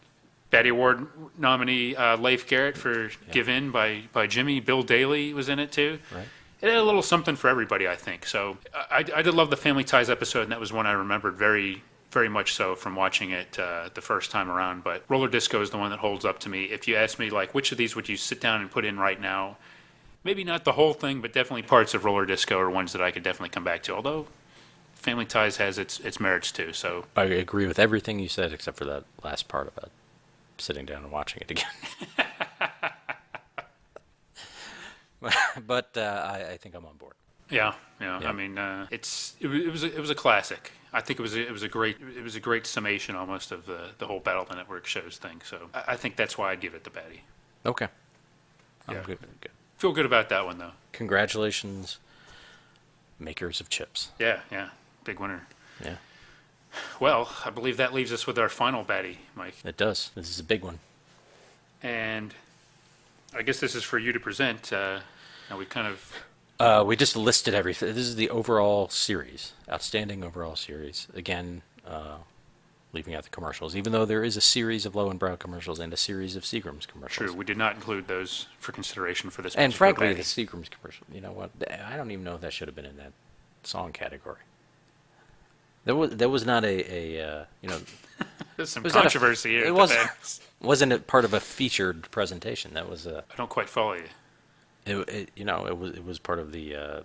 Speaker 2: Batty Award nominee Leif Garrett for Give In by Jimmy. Bill Daly was in it too.
Speaker 3: Right.
Speaker 2: It had a little something for everybody, I think. So I did love the Family Ties episode, and that was one I remembered very, very much so from watching it the first time around. But Roller Disco is the one that holds up to me. If you ask me, like, which of these would you sit down and put in right now? Maybe not the whole thing, but definitely parts of Roller Disco are ones that I could definitely come back to. Although Family Ties has its merits too. So
Speaker 3: I agree with everything you said except for that last part about sitting down and watching it again. but I think I'm on board.
Speaker 2: Yeah.
Speaker 3: Yeah.
Speaker 2: I mean, it was a classic. I think it was a great summation almost of the whole Battle of the Network shows thing. So I think that's why I'd give it the Batty.
Speaker 3: Okay. I'm
Speaker 2: Yeah.
Speaker 3: good.
Speaker 2: Feel good about that one though.
Speaker 3: Congratulations, makers of chips.
Speaker 2: Yeah. Big winner.
Speaker 3: Yeah,
Speaker 2: Well, I believe that leaves us with our final Batty, Mike.
Speaker 3: it does. This is a big one.
Speaker 2: And I guess this is for you to present. Now we kind of
Speaker 3: We just listed everything. This is the overall series, outstanding overall series. Again, leaving out the commercials, even though there is a series of Low and Brow commercials and a series of Seagram's commercials.
Speaker 2: true. We did not include those for consideration for this.
Speaker 3: And
Speaker 2: particular
Speaker 3: frankly,
Speaker 2: Batty.
Speaker 3: the Seagram's commercial. You know what? I don't even know if that should have been in that song category. There was not a you know.
Speaker 2: There's some
Speaker 3: was not a-
Speaker 2: controversy here.
Speaker 3: It
Speaker 2: at
Speaker 3: was
Speaker 2: the Batties.
Speaker 3: wasn't it part of a featured presentation? That was a.
Speaker 2: I don't quite follow you.
Speaker 3: It was part of the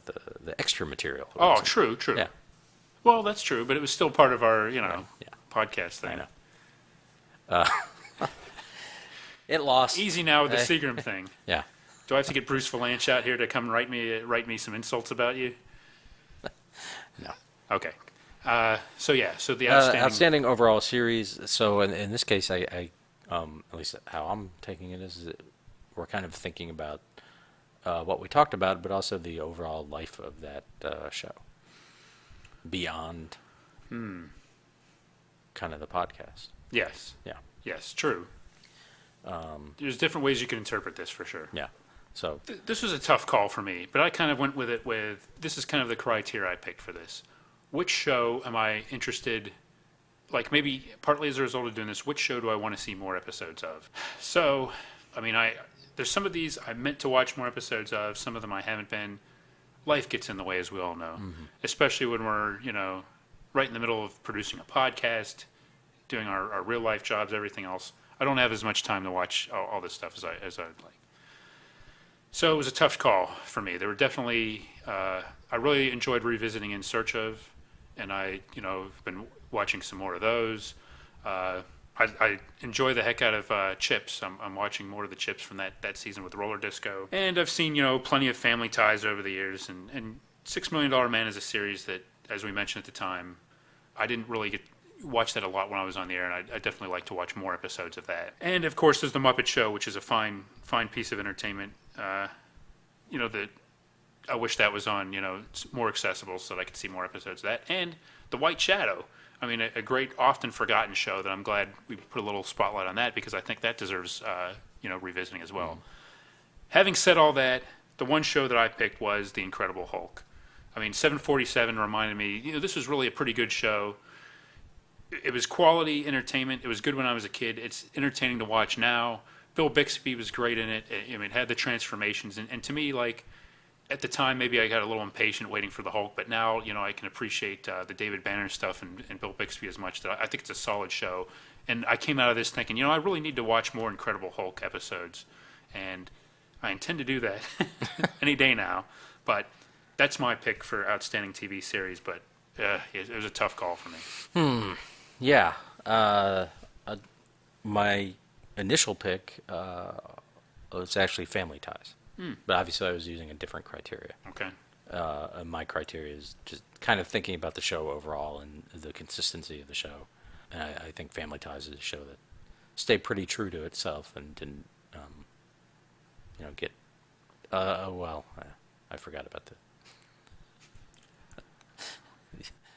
Speaker 3: extra material. It
Speaker 2: Oh,
Speaker 3: wasn't-
Speaker 2: true.
Speaker 3: Yeah,
Speaker 2: Well, that's true, but it was still part of our,
Speaker 3: yeah.
Speaker 2: podcast thing.
Speaker 3: I know. It lost.
Speaker 2: Easy now with the
Speaker 3: Hey.
Speaker 2: Seagram thing.
Speaker 3: Yeah.
Speaker 2: Do I have to get Bruce Valanche out here to come write me some insults about you?
Speaker 3: No.
Speaker 2: Okay. So the
Speaker 3: Outstanding overall series. So in this case, I at least how I'm taking it is that we're kind of thinking about what we talked about, but also the overall life of that show beyond kind of the podcast.
Speaker 2: Yes.
Speaker 3: Yeah.
Speaker 2: Yes. True. There's different ways you can interpret this for sure.
Speaker 3: Yeah. So
Speaker 2: This was a tough call for me, but I kind of went with it with this is kind of the criteria I picked for this. Which show am I interested, like maybe partly as a result of doing this, which show do I want to see more episodes of? So, I mean, there's some of these I meant to watch more episodes of, some of them I haven't been. Life gets in the way, as we all know, especially when we're, right in the middle of producing a podcast, doing our real life jobs, everything else. I don't have as much time to watch all this stuff as I'd like. So it was a tough call for me. There were definitely, I really enjoyed revisiting In Search Of, and I, have been watching some more of those. I enjoy the heck out of Chips. I'm watching more of the Chips from that season with Roller Disco. And I've seen, plenty of Family Ties over the years. And $6 Million Man is a series that, as we mentioned at the time, I didn't really watch that a lot when I was on the air, and I definitely like to watch more episodes of that. And, of course, there's The Muppet Show, which is a fine piece of entertainment. That I wish that was on, it's more accessible so that I could see more episodes of that. And The White Shadow. I mean, a great, often forgotten show that I'm glad we put a little spotlight on that because I think that deserves, revisiting as well. Having said all that, the one show that I picked was The Incredible Hulk. I mean, 747 reminded me, this was really a pretty good show. It was quality entertainment. It was good when I was a kid. It's entertaining to watch now. Bill Bixby was great in it. It had the transformations. And to me, like, at the time, maybe I got a little impatient waiting for the Hulk, but now, I can appreciate the David Banner stuff and Bill Bixby as much that I think it's a solid show. And I came out of this thinking, I really need to watch more Incredible Hulk episodes. And I intend to do that any day now. But that's my pick for Outstanding TV Series, but it was a tough call for me.
Speaker 3: yeah, my initial pick was actually Family Ties. But obviously I was using a different criteria.
Speaker 2: Okay.
Speaker 3: My criteria is just kind of thinking about the show overall and the consistency of the show. And I think Family Ties is a show that stayed pretty true to itself and didn't, get... I forgot about the...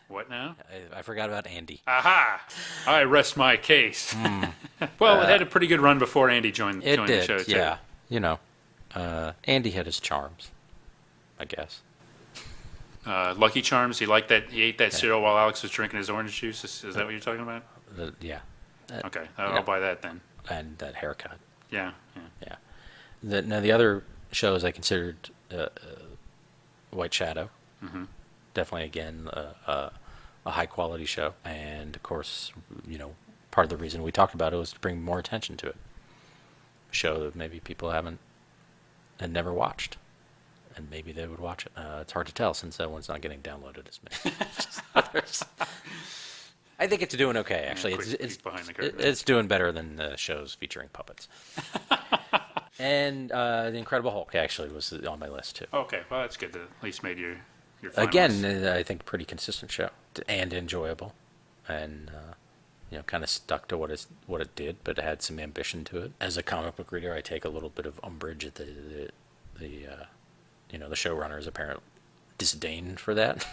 Speaker 2: What now?
Speaker 3: I forgot about Andy.
Speaker 2: Aha! I rest my case. Well, it had a pretty good run before Andy joined
Speaker 3: It
Speaker 2: the
Speaker 3: did,
Speaker 2: show, too.
Speaker 3: yeah. Andy had his charms, I guess.
Speaker 2: Lucky Charms, he ate that cereal while Alex was drinking his orange juice. Is that what you're talking about?
Speaker 3: Yeah.
Speaker 2: Okay, I'll buy that then.
Speaker 3: And that haircut.
Speaker 2: Yeah.
Speaker 3: Yeah. Now, the other shows I considered White Shadow.
Speaker 2: Mm-hmm.
Speaker 3: Definitely, again, a high-quality show. And, of course, part of the reason we talked about it was to bring more attention to it. A show that maybe people had never watched. And maybe they would watch it. It's hard to tell since that one's not getting downloaded as many as others. I think it's doing okay, actually.
Speaker 2: Quick peek behind the curtain.
Speaker 3: It's doing better than the shows featuring puppets. And The Incredible Hulk actually was on my list too.
Speaker 2: Okay, well that's good. That at least made your
Speaker 3: Again,
Speaker 2: finalists.
Speaker 3: I think pretty consistent show and enjoyable, and kind of stuck to what it did, but it had some ambition to it. As a comic book reader, I take a little bit of umbrage at the showrunner's apparent disdain for that.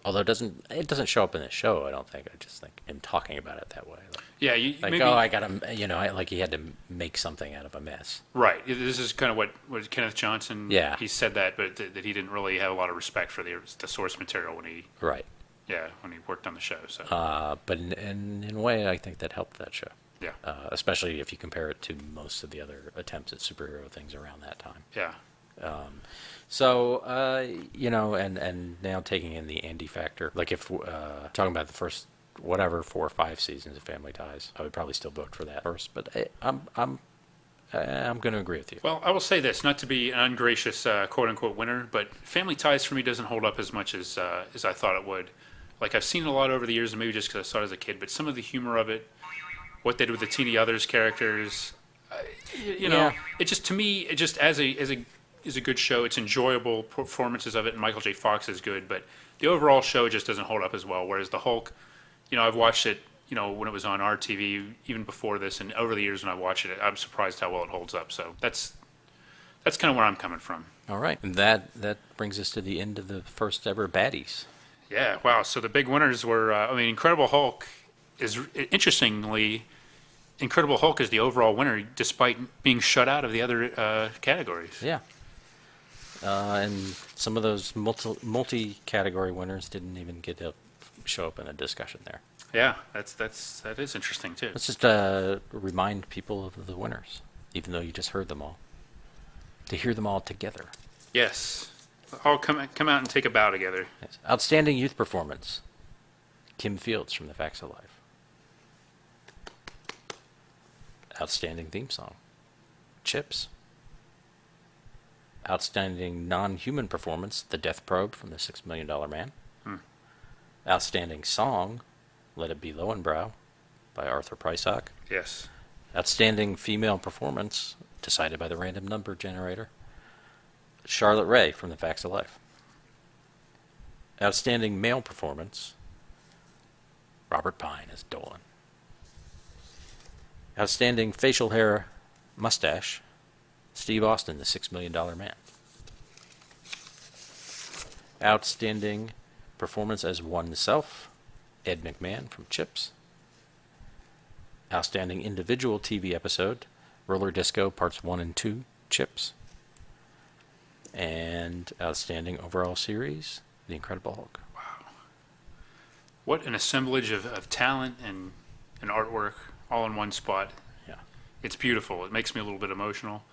Speaker 3: Although it doesn't show up in the show, I don't think. I just think him talking about it that way.
Speaker 2: Yeah, maybe,
Speaker 3: I gotta, like he had to make something out of a mess.
Speaker 2: right. This is kind of what Kenneth Johnson.
Speaker 3: Yeah.
Speaker 2: He said that, but that he didn't really have a lot of respect for the source material when he
Speaker 3: Right.
Speaker 2: worked on the show. So
Speaker 3: But in a way, I think that helped that show.
Speaker 2: yeah,
Speaker 3: Especially if you compare it to most of the other attempts at superhero things around that time.
Speaker 2: yeah,
Speaker 3: So, and now taking in the Andy factor, like if talking about the first 4 or 5 seasons of Family Ties, I would probably still vote for that first. But I'm going to agree with you.
Speaker 2: Well, I will say this, not to be an ungracious quote-unquote winner, but Family Ties for me doesn't hold up as much as I thought it would. Like, I've seen it a lot over the years, and maybe just because I saw it as a kid, but some of the humor of it, what they did with the Teeny Others characters,
Speaker 3: Yeah.
Speaker 2: it just, to me, it just as a good show. It's enjoyable performances of it, and Michael J. Fox is good, but the overall show just doesn't hold up as well. Whereas the Hulk, I've watched it, when it was on our TV, even before this, and over the years when I watched it, I'm surprised how well it holds up. So that's kind of where I'm coming from.
Speaker 3: All right. And that brings us to the end of the first ever Baddies.
Speaker 2: Yeah, wow. So the big winners were, Incredible Hulk is, interestingly, Incredible Hulk is the overall winner despite being shut out of the other categories.
Speaker 3: Yeah. And some of those multi-category winners didn't even get to show up in a discussion there.
Speaker 2: Yeah, that is interesting too.
Speaker 3: Let's just remind people of the winners, even though you just heard them all, to hear them all together.
Speaker 2: Yes, all come out and take a bow together.
Speaker 3: Yes. Outstanding youth performance, Kim Fields from The Facts of Life. Outstanding theme song, Chips. Outstanding non-human performance, The Death Probe from The $6 Million Man. Outstanding song, Let It Be Lowenbrow by Arthur Prysock.
Speaker 2: Yes.
Speaker 3: Outstanding female performance, decided by the random number generator, Charlotte Rae from The Facts of Life. Outstanding male performance, Robert Pine as Dolan. Outstanding facial hair, mustache, Steve Austin, The $6 Million Man. Outstanding performance as oneself, Ed McMahon from Chips. Outstanding individual TV episode, Roller Disco Parts 1 and 2, Chips. And outstanding overall series, The Incredible Hulk.
Speaker 2: What an assemblage of talent and artwork all in one spot.
Speaker 3: Yeah.
Speaker 2: It's beautiful. It makes me a little bit emotional.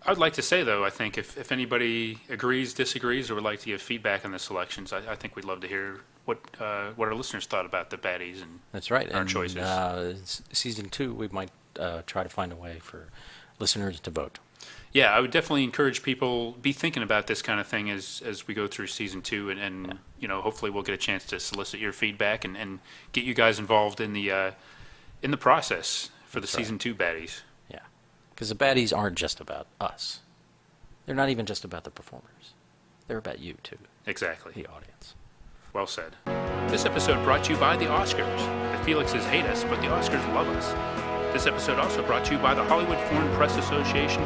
Speaker 2: I'd like to say, though, I think if anybody agrees, disagrees, or would like to give feedback on the selections, I think we'd love to hear what our listeners thought about the baddies and
Speaker 3: That's right.
Speaker 2: our
Speaker 3: and,
Speaker 2: choices.
Speaker 3: Season 2, we might try to find a way for listeners to vote.
Speaker 2: Yeah, I would definitely encourage people be thinking about this kind of thing as we go through season 2, and hopefully we'll get a chance to solicit your feedback and get you guys involved in the process for the season 2 baddies.
Speaker 3: Yeah. Because the baddies aren't just about us. They're not even just about the performers. They're about you, too,
Speaker 2: Exactly.
Speaker 3: the audience.
Speaker 2: Well said. This episode brought to you by the Oscars. The Felixes hate us, but the Oscars love us. This episode also brought to you by the Hollywood Foreign Press Association,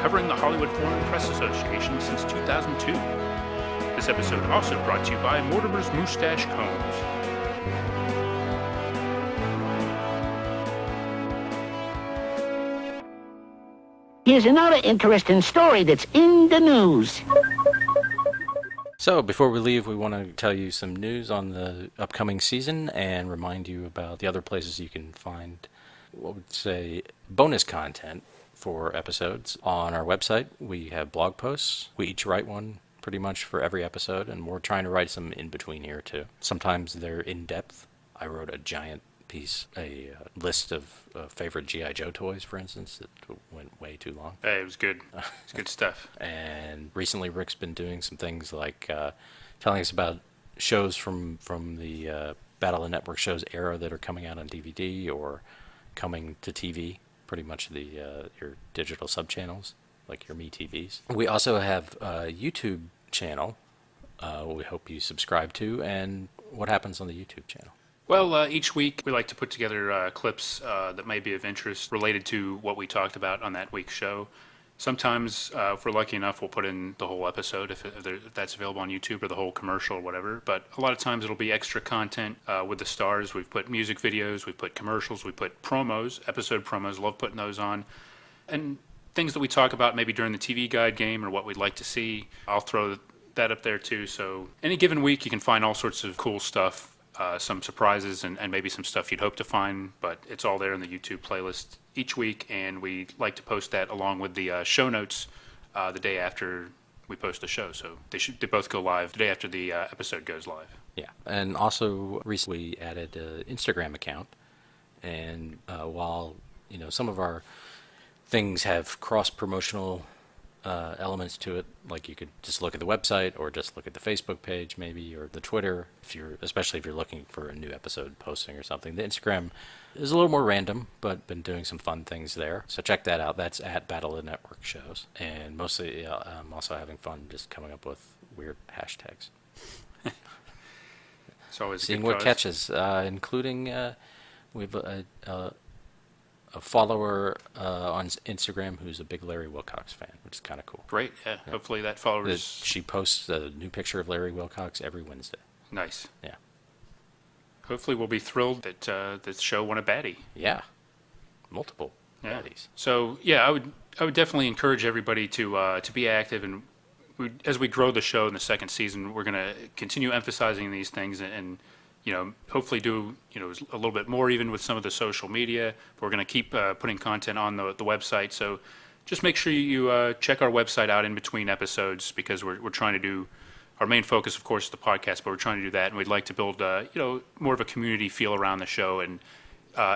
Speaker 2: covering the Hollywood Foreign Press Association since 2002. This episode also brought to you by Mortimer's Moustache Combs.
Speaker 4: Here's another interesting story that's in the news.
Speaker 3: So, before we leave, we want to tell you some news on the upcoming season and remind you about the other places you can find, bonus content for episodes. On our website, we have blog posts. We each write one pretty much for every episode, and we're trying to write some in between here, too. Sometimes they're in-depth. I wrote a giant piece, a list of favorite G.I. Joe toys, for instance, that went way too long.
Speaker 2: Hey, it was good. It's good stuff.
Speaker 3: And recently Rick's been doing some things like telling us about shows from the Battle of the Network shows era that are coming out on DVD or coming to TV pretty much the your digital sub-channels, like your MeTVs. We also have a YouTube channel we hope you subscribe to. And what happens on the YouTube channel?
Speaker 2: Well, each week we like to put together clips that may be of interest related to what we talked about on that week's show. Sometimes, if we're lucky enough, we'll put in the whole episode if that's available on YouTube, or the whole commercial or whatever. But a lot of times it'll be extra content with the stars. We've put music videos, we've put commercials, we put promos, episode promos. Love putting those on. And things that we talk about maybe during the TV guide game or what we'd like to see, I'll throw that up there too. So any given week you can find all sorts of cool stuff. Some surprises and maybe some stuff you'd hope to find, but it's all there in the YouTube playlist each week, and we like to post that along with the show notes the day after we post the show. So they both go live the day after the episode goes live.
Speaker 3: Yeah, and also recently we added an Instagram account, and while some of our things have cross-promotional elements to it, like you could just look at the website or just look at the Facebook page maybe, or the Twitter, especially if you're looking for a new episode posting or something. The Instagram is a little more random, but been doing some fun things there, so check that out. That's at Battle of the Network Shows, and mostly I'm also having fun just coming up with weird hashtags.
Speaker 2: It's always
Speaker 3: seeing what catches, including we have a follower on Instagram who's a big Larry Wilcox fan, which is kind of cool.
Speaker 2: Great, yeah. Hopefully that follows.
Speaker 3: She posts a new picture of Larry Wilcox every Wednesday.
Speaker 2: Nice.
Speaker 3: Yeah.
Speaker 2: Hopefully we'll be thrilled that this show won a Batty.
Speaker 3: Yeah. Multiple
Speaker 2: Yeah.
Speaker 3: Batties.
Speaker 2: So yeah, I would definitely encourage everybody to be active, and as we grow the show in the second season, we're going to continue emphasizing these things and hopefully do, a little bit more even with some of the social media. We're going to keep putting content on the website. So just make sure you check our website out in between episodes, because we're trying to do, our main focus, of course, is the podcast, but we're trying to do that. And we'd like to build, more of a community feel around the show, and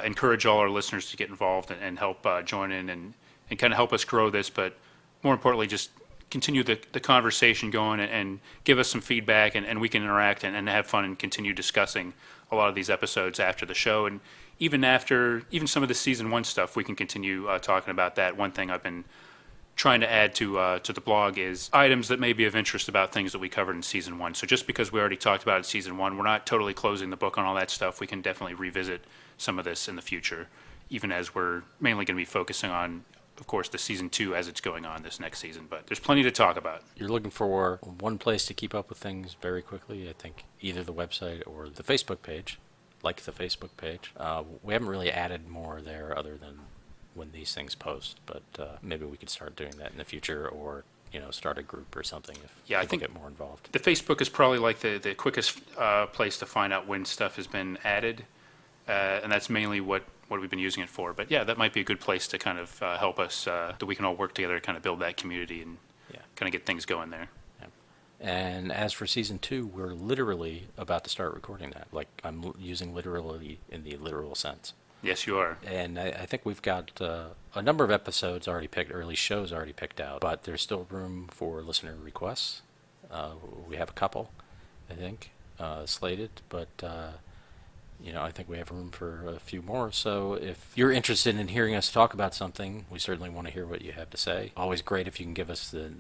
Speaker 2: encourage all our listeners to get involved and help join in and kind of help us grow this. But more importantly, just continue the conversation going and give us some feedback, and we can interact and have fun and continue discussing a lot of these episodes after the show. And even some of the season 1 stuff, we can continue talking about that. One thing I've been trying to add to the blog is items that may be of interest about things that we covered in season 1. So just because we already talked about it in season 1, we're not totally closing the book on all that stuff. We can definitely revisit some of this in the future, even as we're mainly going to be focusing on, of course, the season 2 as it's going on this next season. But there's plenty to talk about.
Speaker 3: You're looking for one place to keep up with things very quickly, I think either the website or the Facebook page, like the Facebook page. We haven't really added more there other than when these things post, but maybe we could start doing that in the future, or start a group or something if
Speaker 2: I
Speaker 3: people
Speaker 2: think
Speaker 3: get more involved.
Speaker 2: The Facebook is probably like the quickest place to find out when stuff has been added, and that's mainly what we've been using it for. But yeah, that might be a good place to kind of help us, that we can all work together to kind of build that community and kind of get things going there.
Speaker 3: Yeah. And as for season 2, we're literally about to start recording that. Like, I'm using literally in the literal sense.
Speaker 2: Yes, you are.
Speaker 3: And I think we've got a number of episodes already picked, or at least shows already picked out, but there's still room for listener requests. We have a couple, I think, slated, but I think we have room for a few more. So if you're interested in hearing us talk about something, we certainly want to hear what you have to say. Always great if you can give us the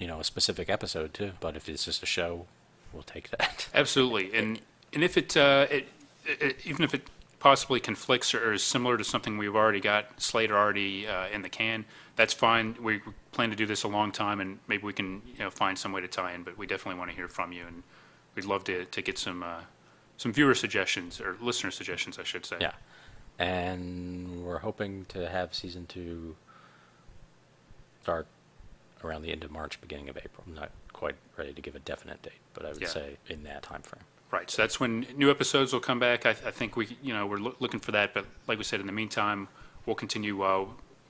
Speaker 3: a specific episode too. But if it's just a show, we'll take that.
Speaker 2: Absolutely. And if it even if it possibly conflicts or is similar to something we've already got slated already in the can, that's fine. We plan to do this a long time, and maybe we can find some way to tie in. But we definitely want to hear from you, and we'd love to get some viewer suggestions, or listener suggestions, I should say.
Speaker 3: Yeah. And we're hoping to have season 2 start around the end of March, beginning of April. I'm not quite ready to give a definite date, but I would say in that time frame.
Speaker 2: Right. So that's when new episodes will come back. I think we're looking for that. But like we said, in the meantime, we'll continue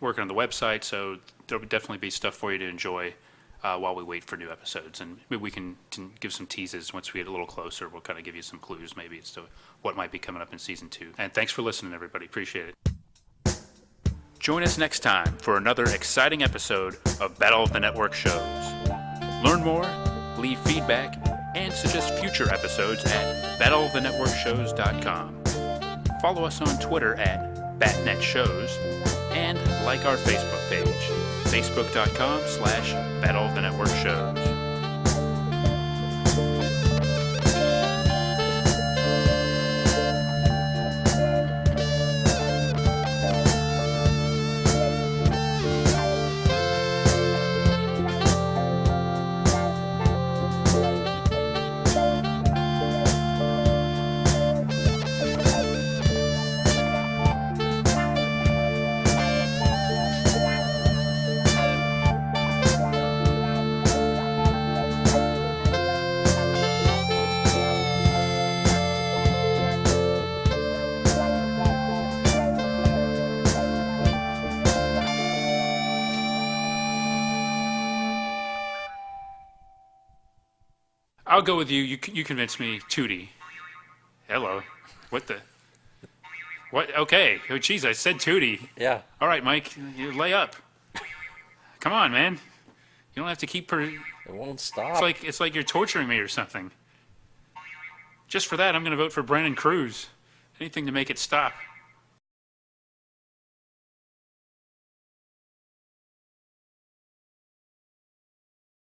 Speaker 2: working on the website. So there'll definitely be stuff for you to enjoy while we wait for new episodes. And maybe we can give some teases once we get a little closer. We'll kind of give you some clues maybe as to what might be coming up in season 2. And thanks for listening, everybody. Appreciate it. Join us next time for another exciting episode of Battle of the Network Shows. Learn more, leave feedback, and suggest future episodes at battleofthenetworkshows.com. Follow us on Twitter at BatNetShows, and like our Facebook page, facebook.com/Battle of the Network Shows. I'll go with you. You convinced me. Tootie. Hello. What the? What? Okay. Oh, jeez, I said Tootie.
Speaker 3: Yeah.
Speaker 2: All right, Mike. You lay up. Come on, man. You don't have to keep
Speaker 3: It won't stop.
Speaker 2: It's like you're torturing me or something. Just for that, I'm going to vote for Brandon Cruz. Anything to make it stop.